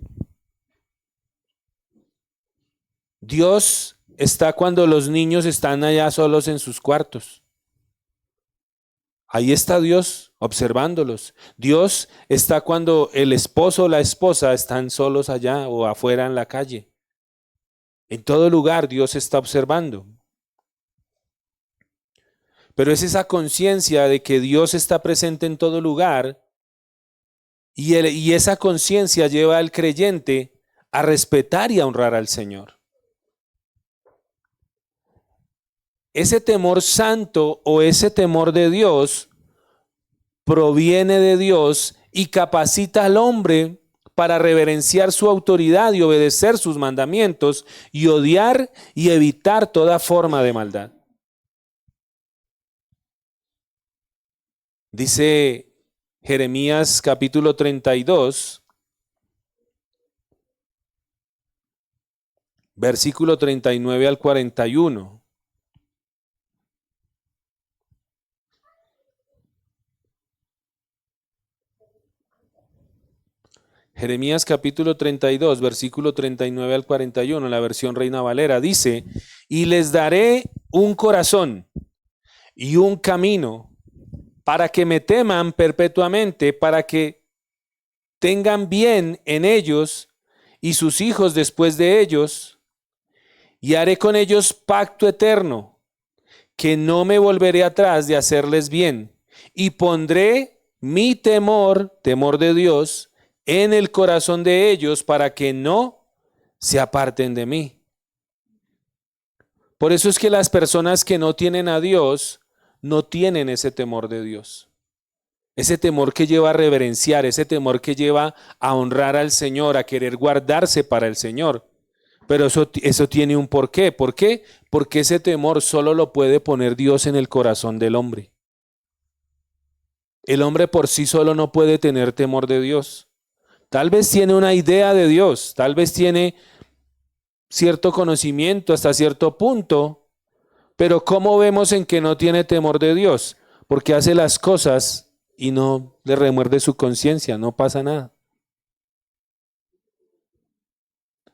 Dios está cuando los niños están allá solos en sus cuartos. Ahí está Dios observándolos. Dios está cuando el esposo o la esposa están solos allá o afuera en la calle. En todo lugar Dios está observando. Pero es esa conciencia de que Dios está presente en todo lugar y esa conciencia lleva al creyente a respetar y a honrar al Señor. Ese temor santo o ese temor de Dios proviene de Dios y capacita al hombre para reverenciar su autoridad y obedecer sus mandamientos y odiar y evitar toda forma de maldad. Dice Jeremías capítulo 32, versículo 39 al 41. Jeremías capítulo 32, versículo 39 al 41, la versión Reina Valera, dice: y les daré un corazón y un camino para que me teman perpetuamente, para que tengan bien en ellos y sus hijos después de ellos, y haré con ellos pacto eterno, que no me volveré atrás de hacerles bien, y pondré mi temor, temor de Dios, en el corazón de ellos para que no se aparten de mí. Por eso es que las personas que no tienen a Dios no tienen ese temor de Dios. Ese temor que lleva a reverenciar, ese temor que lleva a honrar al Señor, a querer guardarse para el Señor. Pero eso tiene un porqué. ¿Por qué? Porque ese temor solo lo puede poner Dios en el corazón del hombre. El hombre por sí solo no puede tener temor de Dios. Tal vez tiene una idea de Dios, tal vez tiene cierto conocimiento hasta cierto punto, pero ¿cómo vemos en que no tiene temor de Dios? Porque hace las cosas y no le remuerde su conciencia, no pasa nada.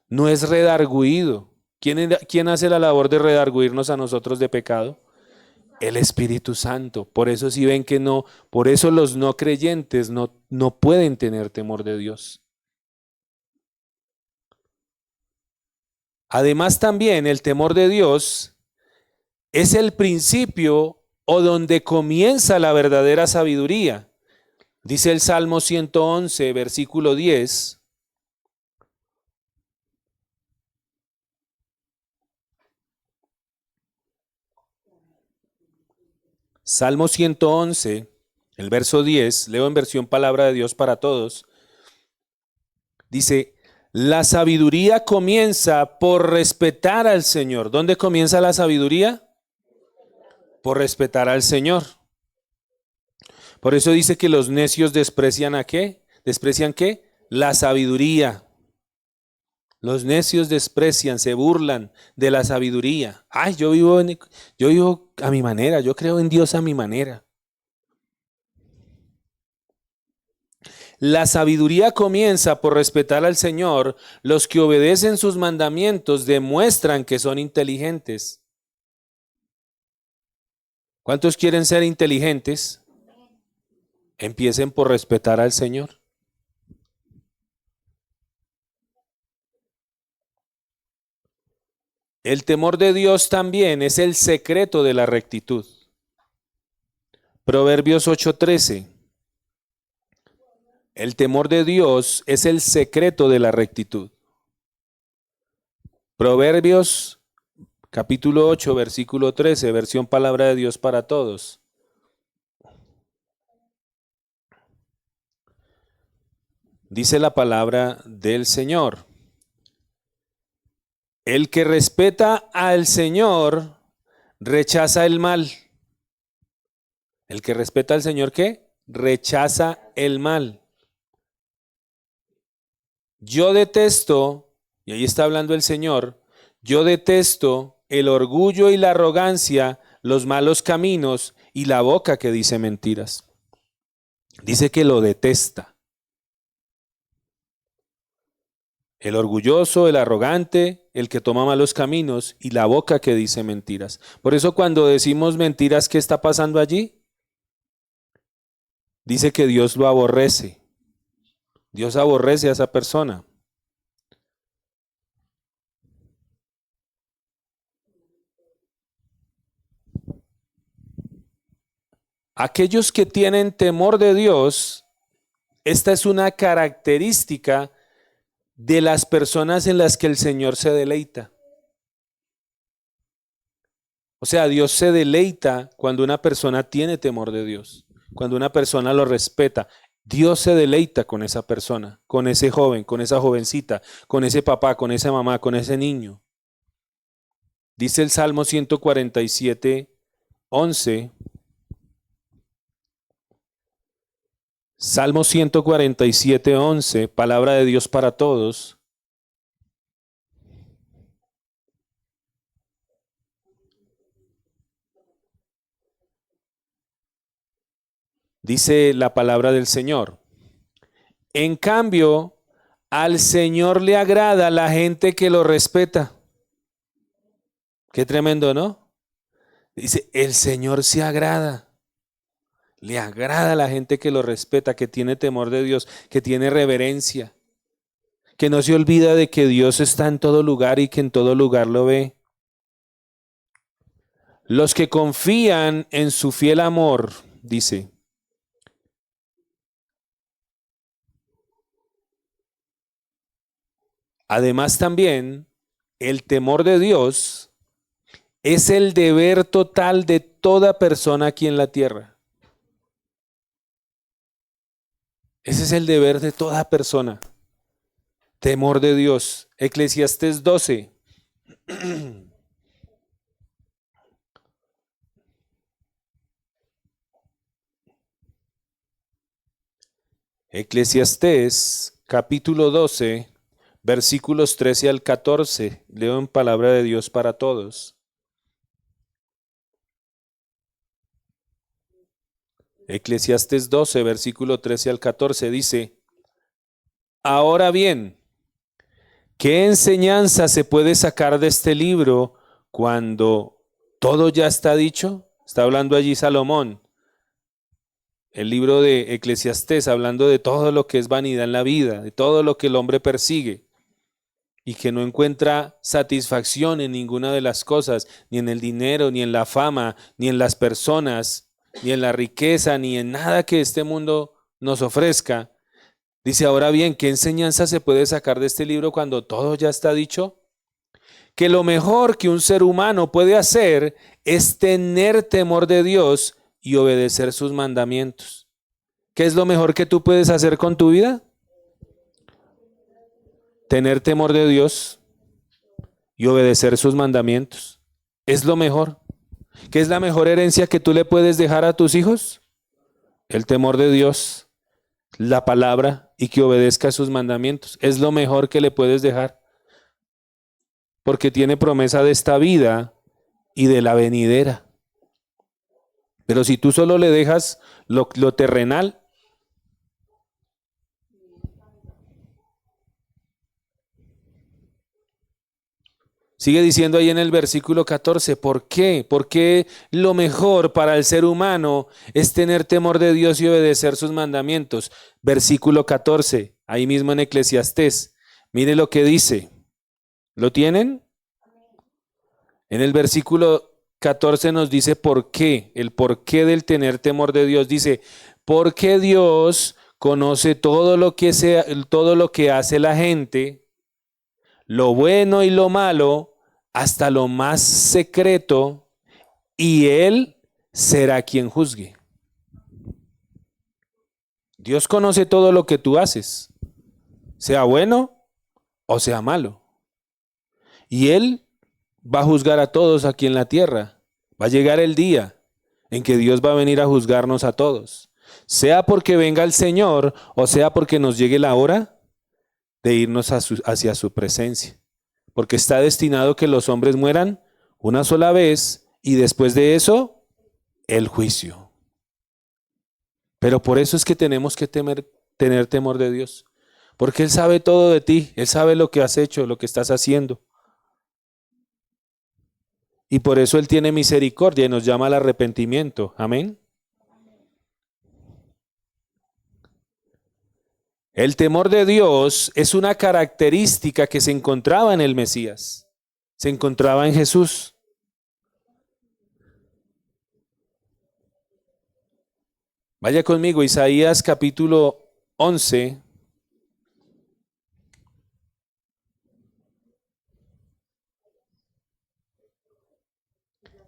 No es redarguido. ¿Quién hace la labor de redarguirnos a nosotros de pecado? El Espíritu Santo. Por eso si ven que no, por eso los no creyentes no pueden tener temor de Dios. Además también el temor de Dios es el principio o donde comienza la verdadera sabiduría. Dice el Salmo 111, versículo 10. Salmo 111, el verso 10, leo en versión Palabra de Dios para Todos. Dice: la sabiduría comienza por respetar al Señor. ¿Dónde comienza la sabiduría? Por respetar al Señor. Por eso dice que los necios desprecian ¿a qué? ¿Desprecian qué? La sabiduría. Los necios desprecian, se burlan de la sabiduría. Ay, yo vivo a mi manera, yo creo en Dios a mi manera. La sabiduría comienza por respetar al Señor. Los que obedecen sus mandamientos demuestran que son inteligentes. ¿Cuántos quieren ser inteligentes? Empiecen por respetar al Señor. El temor de Dios también es el secreto de la rectitud. Proverbios 8:13. El temor de Dios es el secreto de la rectitud. Proverbios capítulo 8, versículo 13, versión Palabra de Dios para Todos. Dice la palabra del Señor: el que respeta al Señor rechaza el mal. El que respeta al Señor, ¿qué? Rechaza el mal. Yo detesto, y ahí está hablando el Señor, yo detesto el orgullo y la arrogancia, los malos caminos y la boca que dice mentiras. Dice que lo detesta. El orgulloso, el arrogante, el que toma malos caminos y la boca que dice mentiras. Por eso cuando decimos mentiras, ¿qué está pasando allí? Dice que Dios lo aborrece. Dios aborrece a esa persona. Aquellos que tienen temor de Dios, esta es una característica de las personas en las que el Señor se deleita. O sea, Dios se deleita cuando una persona tiene temor de Dios, cuando una persona lo respeta. Dios se deleita con esa persona, con ese joven, con esa jovencita, con ese papá, con esa mamá, con ese niño. Dice el Salmo 147, 11. Salmo 147, 11, palabra de Dios para todos. Dice la palabra del Señor. En cambio, al Señor le agrada la gente que lo respeta. Qué tremendo, ¿no? Dice, el Señor se agrada. Le agrada a la gente que lo respeta, que tiene temor de Dios, que tiene reverencia, que no se olvida de que Dios está en todo lugar y que en todo lugar lo ve. Los que confían en su fiel amor, dice, además también el temor de Dios es el deber total de toda persona aquí en la tierra. Ese es el deber de toda persona. Temor de Dios. Eclesiastés 12. Eclesiastés capítulo 12, versículos 13 al 14. Leo en palabra de Dios para todos. Eclesiastés 12, versículo 13 al 14 dice, ahora bien, ¿qué enseñanza se puede sacar de este libro cuando todo ya está dicho? Está hablando allí Salomón. El libro de Eclesiastés, hablando de todo lo que es vanidad en la vida, de todo lo que el hombre persigue y que no encuentra satisfacción en ninguna de las cosas, ni en el dinero, ni en la fama, ni en las personas, ni en la riqueza, ni en nada que este mundo nos ofrezca. Dice, ahora bien, ¿qué enseñanza se puede sacar de este libro cuando todo ya está dicho? Que lo mejor que un ser humano puede hacer es tener temor de Dios y obedecer sus mandamientos. ¿Qué es lo mejor que tú puedes hacer con tu vida? Tener temor de Dios y obedecer sus mandamientos. Es lo mejor. ¿Qué es la mejor herencia que tú le puedes dejar a tus hijos? El temor de Dios, la palabra y que obedezca sus mandamientos. Es lo mejor que le puedes dejar. Porque tiene promesa de esta vida y de la venidera. Pero si tú solo le dejas lo terrenal, sigue diciendo ahí en el versículo 14, ¿por qué? Porque lo mejor para el ser humano es tener temor de Dios y obedecer sus mandamientos. Versículo 14, ahí mismo en Eclesiastés. Mire lo que dice. ¿Lo tienen? En el versículo 14 nos dice por qué, el porqué del tener temor de Dios. Dice, porque Dios conoce todo lo que hace la gente, lo bueno y lo malo, hasta lo más secreto, y Él será quien juzgue. Dios conoce todo lo que tú haces, sea bueno o sea malo. Y Él va a juzgar a todos aquí en la tierra. Va a llegar el día en que Dios va a venir a juzgarnos a todos. Sea porque venga el Señor o sea porque nos llegue la hora de irnos hacia su presencia. Porque está destinado que los hombres mueran una sola vez y después de eso, el juicio. Pero por eso es que tenemos que tener temor de Dios. Porque Él sabe todo de ti, Él sabe lo que has hecho, lo que estás haciendo. Y por eso Él tiene misericordia y nos llama al arrepentimiento. Amén. El temor de Dios es una característica que se encontraba en el Mesías, se encontraba en Jesús. Vaya conmigo, Isaías capítulo 11.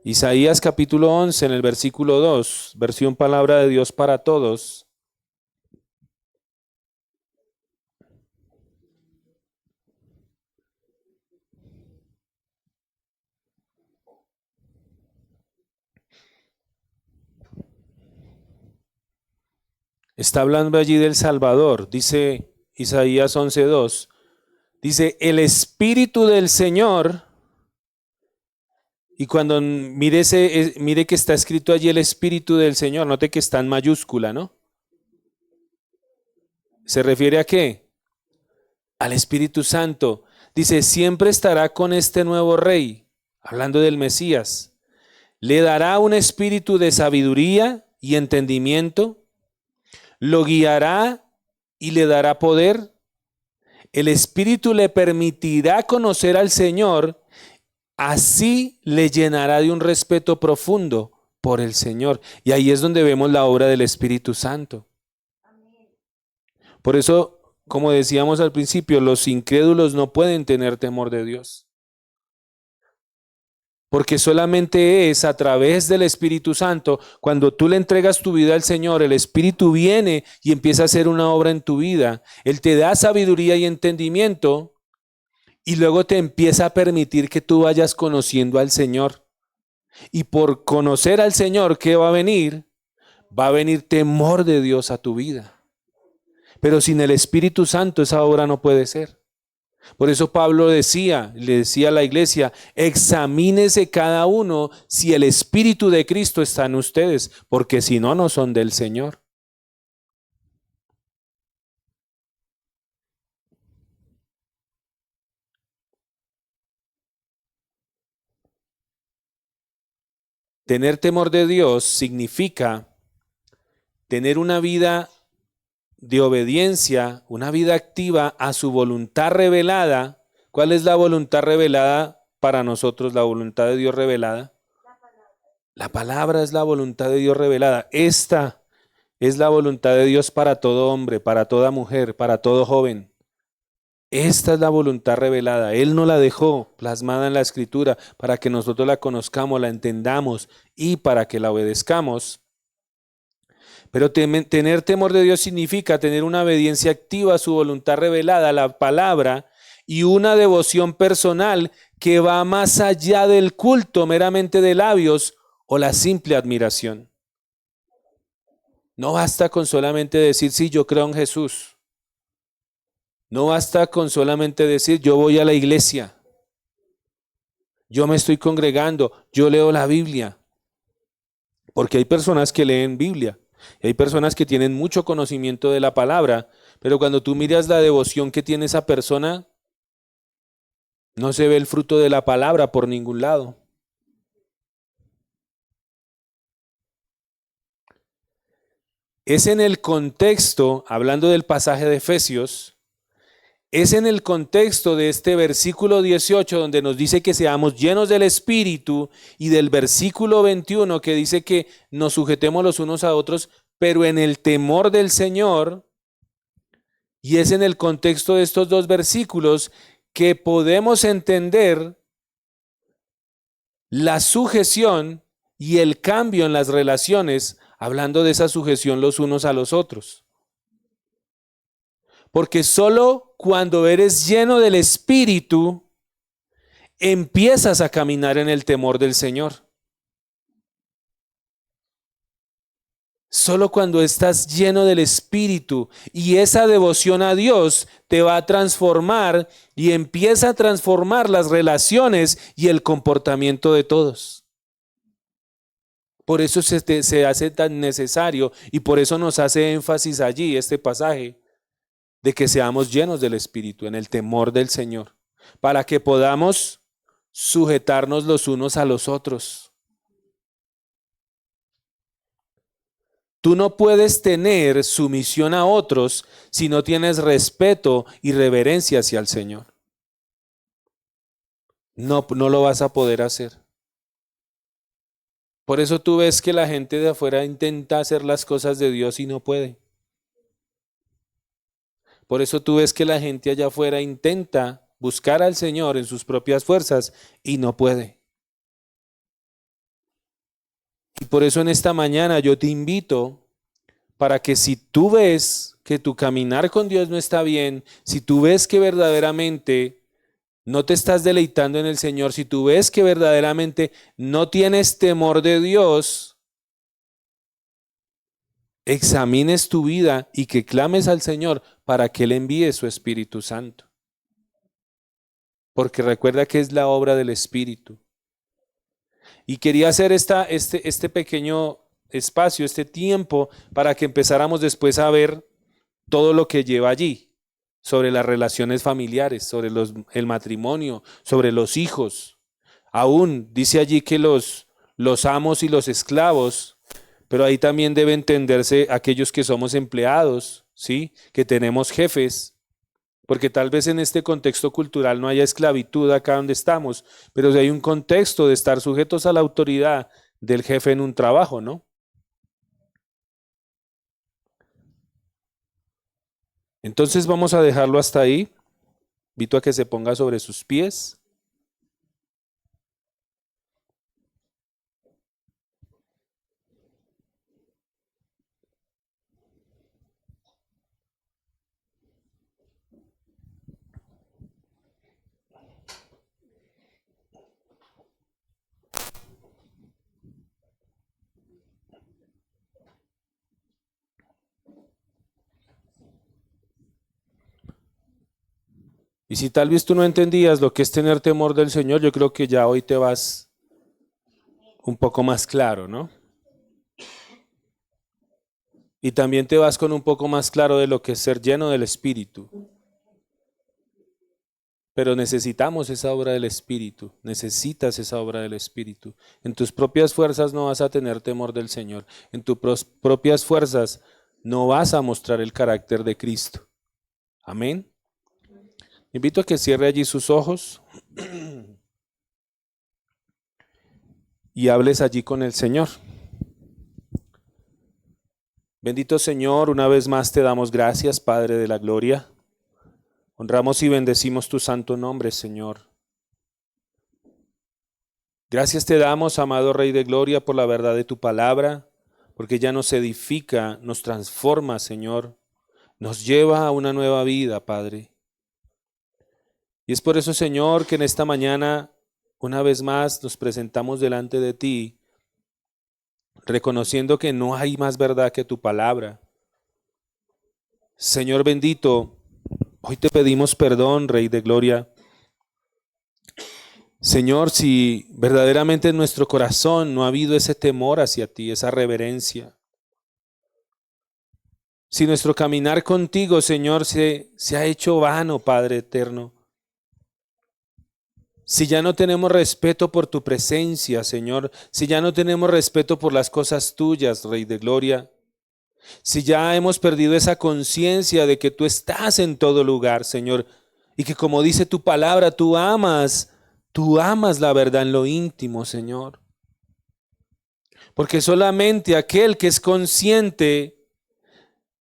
Isaías capítulo 11 en el versículo 2, versión Palabra de Dios para Todos. Está hablando allí del Salvador, dice Isaías 11:2. Dice, el Espíritu del Señor, y cuando mire que está escrito allí el Espíritu del Señor, note que está en mayúscula, ¿no? ¿Se refiere a qué? Al Espíritu Santo. Dice, siempre estará con este nuevo rey, hablando del Mesías. Le dará un espíritu de sabiduría y entendimiento, lo guiará y le dará poder. El Espíritu le permitirá conocer al Señor, así le llenará de un respeto profundo por el Señor. Y ahí es donde vemos la obra del Espíritu Santo. Por eso, como decíamos al principio, los incrédulos no pueden tener temor de Dios. Porque solamente es a través del Espíritu Santo, cuando tú le entregas tu vida al Señor, el Espíritu viene y empieza a hacer una obra en tu vida. Él te da sabiduría y entendimiento y luego te empieza a permitir que tú vayas conociendo al Señor. Y por conocer al Señor, ¿qué va a venir? Va a venir temor de Dios a tu vida. Pero sin el Espíritu Santo esa obra no puede ser. Por eso Pablo le decía a la iglesia, examínese cada uno si el Espíritu de Cristo está en ustedes, porque si no, no son del Señor. Tener temor de Dios significa tener una vida de obediencia, una vida activa a su voluntad revelada. ¿Cuál es la voluntad revelada para nosotros, la voluntad de Dios revelada? La palabra es la voluntad de Dios revelada. Esta es la voluntad de Dios para todo hombre, para toda mujer, para todo joven. Esta es la voluntad revelada. Él nos la dejó plasmada en la Escritura para que nosotros la conozcamos, la entendamos y para que la obedezcamos. Pero tener temor de Dios significa tener una obediencia activa a su voluntad revelada, a la palabra, y una devoción personal que va más allá del culto meramente de labios o la simple admiración. No basta con solamente decir, sí, yo creo en Jesús. No basta con solamente decir, yo voy a la iglesia. Yo me estoy congregando, yo leo la Biblia. Porque hay personas que leen Biblia. Hay personas que tienen mucho conocimiento de la palabra, pero cuando tú miras la devoción que tiene esa persona, no se ve el fruto de la palabra por ningún lado. Es en el contexto, hablando del pasaje de Efesios, es en el contexto de este versículo 18 donde nos dice que seamos llenos del Espíritu y del versículo 21 que dice que nos sujetemos los unos a otros, pero en el temor del Señor. Y es en el contexto de estos dos versículos que podemos entender la sujeción y el cambio en las relaciones, hablando de esa sujeción los unos a los otros. Porque solo cuando eres lleno del Espíritu, empiezas a caminar en el temor del Señor. Solo cuando estás lleno del Espíritu y esa devoción a Dios te va a transformar y empieza a transformar las relaciones y el comportamiento de todos. Por eso se hace tan necesario y por eso nos hace énfasis allí este pasaje. de que seamos llenos del Espíritu, en el temor del Señor, para que podamos sujetarnos los unos a los otros. Tú no puedes tener sumisión a otros si no tienes respeto y reverencia hacia el Señor. No lo vas a poder hacer. Por eso tú ves que la gente de afuera intenta hacer las cosas de Dios y no puede. Por eso tú ves que la gente allá afuera intenta buscar al Señor en sus propias fuerzas y no puede. Y por eso en esta mañana yo te invito para que si tú ves que tu caminar con Dios no está bien, si tú ves que verdaderamente no te estás deleitando en el Señor, si tú ves que verdaderamente no tienes temor de Dios, examines tu vida y que clames al Señor para que Él envíe su Espíritu Santo. Porque recuerda que es la obra del Espíritu. Y quería hacer este pequeño espacio, este tiempo, para que empezáramos después a ver todo lo que lleva allí, sobre las relaciones familiares, sobre el matrimonio, sobre los hijos. Aún dice allí que los amos y los esclavos, pero ahí también debe entenderse aquellos que somos empleados, ¿sí? Que tenemos jefes, porque tal vez en este contexto cultural no haya esclavitud acá donde estamos, pero hay un contexto de estar sujetos a la autoridad del jefe en un trabajo, ¿no? Entonces vamos a dejarlo hasta ahí. Invito a que se ponga sobre sus pies. Y si tal vez tú no entendías lo que es tener temor del Señor, yo creo que ya hoy te vas un poco más claro, ¿no? Y también te vas con un poco más claro de lo que es ser lleno del Espíritu. Pero necesitamos esa obra del Espíritu, necesitas esa obra del Espíritu. En tus propias fuerzas no vas a tener temor del Señor, en tus propias fuerzas no vas a mostrar el carácter de Cristo. Amén. Invito a que cierre allí sus ojos y hables allí con el Señor. Bendito Señor, una vez más te damos gracias, Padre de la gloria. Honramos y bendecimos tu santo nombre, Señor. Gracias te damos, amado Rey de Gloria, por la verdad de tu palabra, porque ya nos edifica, nos transforma, Señor, nos lleva a una nueva vida, Padre. Y es por eso, Señor, que en esta mañana, una vez más, nos presentamos delante de ti, reconociendo que no hay más verdad que tu palabra. Señor bendito, hoy te pedimos perdón, Rey de Gloria. Señor, si verdaderamente en nuestro corazón no ha habido ese temor hacia ti, esa reverencia. Si nuestro caminar contigo, Señor, se ha hecho vano, Padre eterno. Si ya no tenemos respeto por tu presencia, Señor, si ya no tenemos respeto por las cosas tuyas, Rey de Gloria, si ya hemos perdido esa conciencia de que tú estás en todo lugar, Señor, y que como dice tu palabra, tú amas la verdad en lo íntimo, Señor. Porque solamente aquel que es consciente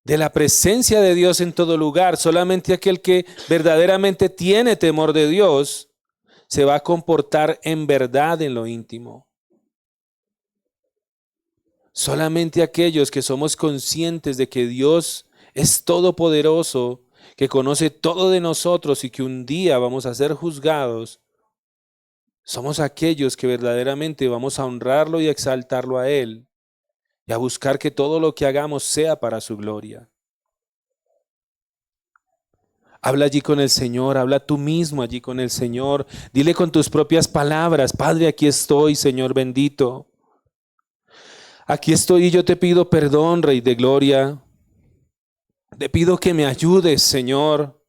de la presencia de Dios en todo lugar, solamente aquel que verdaderamente tiene temor de Dios, se va a comportar en verdad en lo íntimo. Solamente aquellos que somos conscientes de que Dios es todopoderoso, que conoce todo de nosotros y que un día vamos a ser juzgados, somos aquellos que verdaderamente vamos a honrarlo y a exaltarlo a Él y a buscar que todo lo que hagamos sea para su gloria. Habla allí con el Señor, habla tú mismo allí con el Señor. Dile con tus propias palabras, Padre, aquí estoy, Señor bendito. Aquí estoy y yo te pido perdón, Rey de Gloria. Te pido que me ayudes, Señor.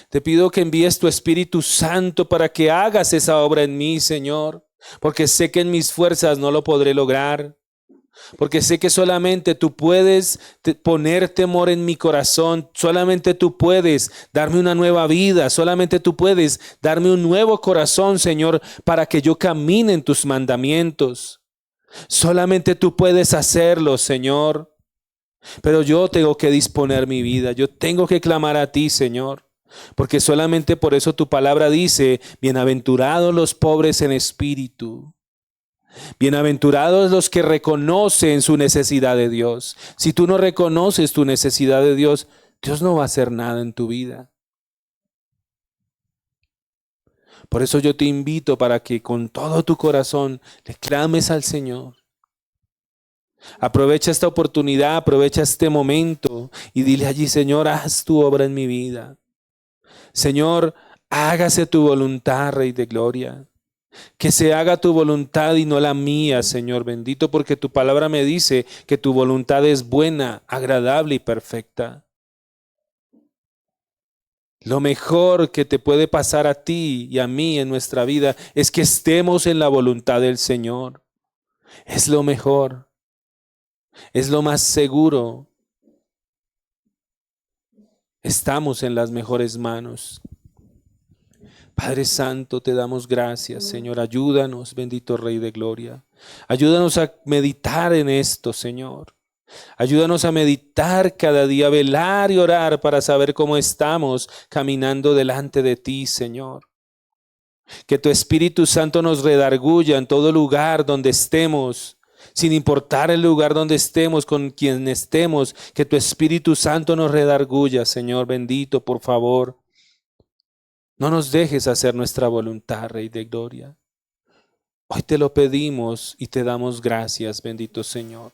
Te pido que envíes tu Espíritu Santo para que hagas esa obra en mí, Señor, porque sé que en mis fuerzas no lo podré lograr. Porque sé que solamente tú puedes poner temor en mi corazón, solamente tú puedes darme una nueva vida, solamente tú puedes darme un nuevo corazón, Señor, para que yo camine en tus mandamientos. Solamente tú puedes hacerlo, Señor. Pero yo tengo que disponer mi vida, yo tengo que clamar a ti, Señor. Porque solamente por eso tu palabra dice, bienaventurados los pobres en espíritu. Bienaventurados los que reconocen su necesidad de Dios. Si tú no reconoces tu necesidad de Dios, Dios no va a hacer nada en tu vida. Por eso yo te invito para que con todo tu corazón le clames al Señor. Aprovecha esta oportunidad, aprovecha este momento y dile allí, Señor, haz tu obra en mi vida. Señor, hágase tu voluntad, Rey de Gloria. Que se haga tu voluntad y no la mía, Señor bendito, porque tu palabra me dice que tu voluntad es buena, agradable y perfecta. Lo mejor que te puede pasar a ti y a mí en nuestra vida es que estemos en la voluntad del Señor. Es lo mejor, es lo más seguro. Estamos en las mejores manos. Padre Santo, te damos gracias, Señor. Ayúdanos, bendito Rey de Gloria. Ayúdanos a meditar en esto, Señor. Ayúdanos a meditar cada día, velar y orar para saber cómo estamos caminando delante de ti, Señor. Que tu Espíritu Santo nos redarguya en todo lugar donde estemos, sin importar el lugar donde estemos, con quien estemos. Que tu Espíritu Santo nos redarguya, Señor bendito, por favor. No nos dejes hacer nuestra voluntad, Rey de Gloria. Hoy te lo pedimos y te damos gracias, bendito Señor.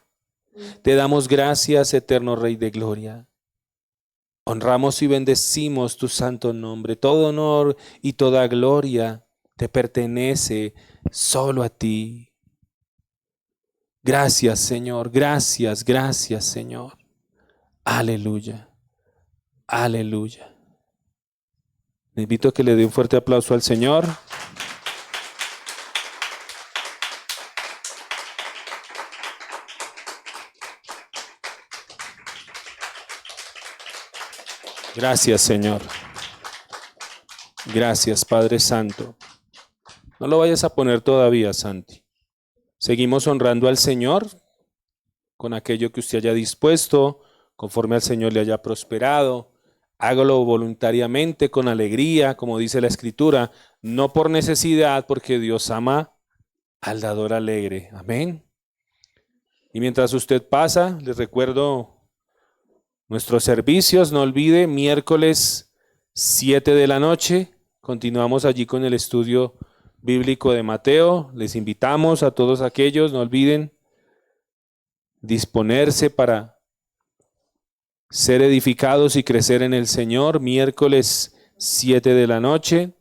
Te damos gracias, eterno Rey de Gloria. Honramos y bendecimos tu santo nombre. Todo honor y toda gloria te pertenece solo a ti. Gracias, Señor. Gracias, gracias, Señor. Aleluya. Aleluya. Le invito a que le dé un fuerte aplauso al Señor. Gracias, Señor. Gracias, Padre Santo. No lo vayas a poner todavía, Santi. Seguimos honrando al Señor con aquello que usted haya dispuesto, conforme al Señor le haya prosperado. Hágalo voluntariamente, con alegría, como dice la Escritura, no por necesidad, porque Dios ama al dador alegre. Amén. Y mientras usted pasa, les recuerdo nuestros servicios. No olvide, miércoles 7 de la noche, continuamos allí con el estudio bíblico de Mateo. Les invitamos a todos aquellos, no olviden disponerse para ser edificados y crecer en el Señor. Miércoles 7 de la noche.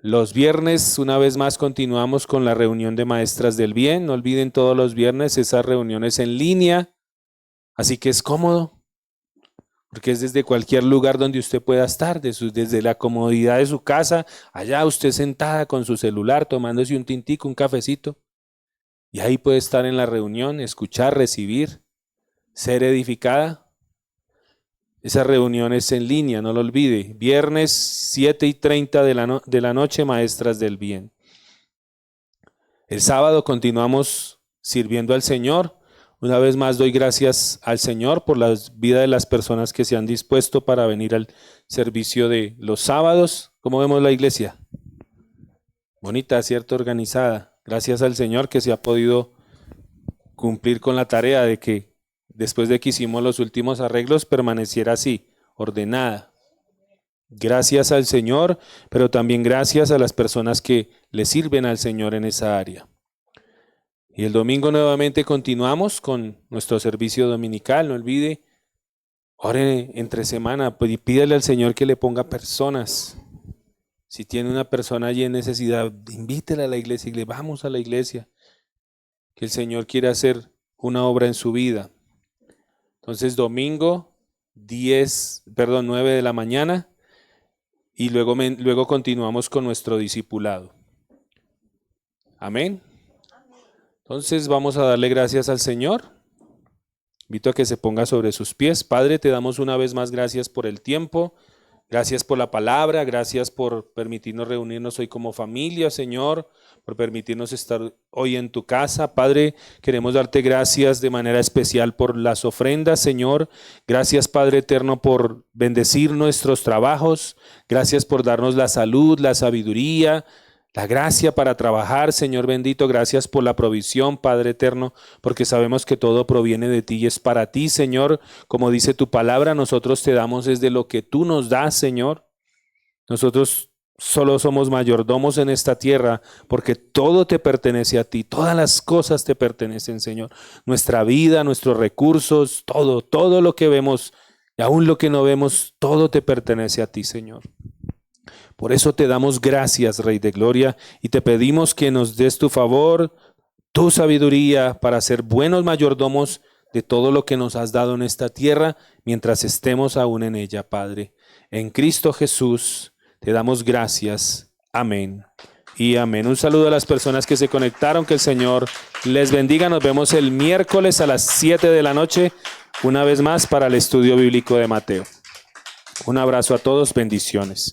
Los viernes, una vez más, continuamos con la reunión de maestras del bien. No olviden todos los viernes esas reuniones en línea. Así que es cómodo, porque es desde cualquier lugar donde usted pueda estar, desde la comodidad de su casa, allá usted sentada con su celular, tomándose un tintico, un cafecito. Y ahí puede estar en la reunión, escuchar, recibir, ser edificada. Esa reunión es en línea, no lo olvide. Viernes 7:30 de la noche, maestras del bien. El sábado continuamos sirviendo al Señor. Una vez más doy gracias al Señor por la vida de las personas que se han dispuesto para venir al servicio de los sábados. ¿Cómo vemos la iglesia? Bonita, ¿cierto? Organizada. Gracias al Señor que se ha podido cumplir con la tarea de que después de que hicimos los últimos arreglos, permaneciera así, ordenada. Gracias al Señor, pero también gracias a las personas que le sirven al Señor en esa área. Y el domingo nuevamente continuamos con nuestro servicio dominical. No olvide, ore entre semana, pues, y pídele al Señor que le ponga personas. Si tiene una persona allí en necesidad, invítela a la iglesia y le vamos a la iglesia, que el Señor quiere hacer una obra en su vida. Entonces, domingo 9 de la mañana y luego continuamos con nuestro discipulado. Amén. Entonces vamos a darle gracias al Señor. Invito a que se ponga sobre sus pies. Padre, te damos una vez más gracias por el tiempo. Gracias por la palabra, gracias por permitirnos reunirnos hoy como familia, Señor, por permitirnos estar hoy en tu casa. Padre, queremos darte gracias de manera especial por las ofrendas, Señor. Gracias, Padre eterno, por bendecir nuestros trabajos. Gracias por darnos la salud, la sabiduría, la gracia para trabajar, Señor bendito. Gracias por la provisión, Padre eterno, porque sabemos que todo proviene de ti y es para ti, Señor. Como dice tu palabra, nosotros te damos desde lo que tú nos das, Señor. Nosotros solo somos mayordomos en esta tierra porque todo te pertenece a ti. Todas las cosas te pertenecen, Señor. Nuestra vida, nuestros recursos, todo lo que vemos y aún lo que no vemos, todo te pertenece a ti, Señor. Por eso te damos gracias, Rey de Gloria, y te pedimos que nos des tu favor, tu sabiduría para ser buenos mayordomos de todo lo que nos has dado en esta tierra mientras estemos aún en ella, Padre. En Cristo Jesús te damos gracias. Amén y amén. Un saludo a las personas que se conectaron, que el Señor les bendiga. Nos vemos el miércoles a las 7 de la noche, una vez más para el estudio bíblico de Mateo. Un abrazo a todos, bendiciones.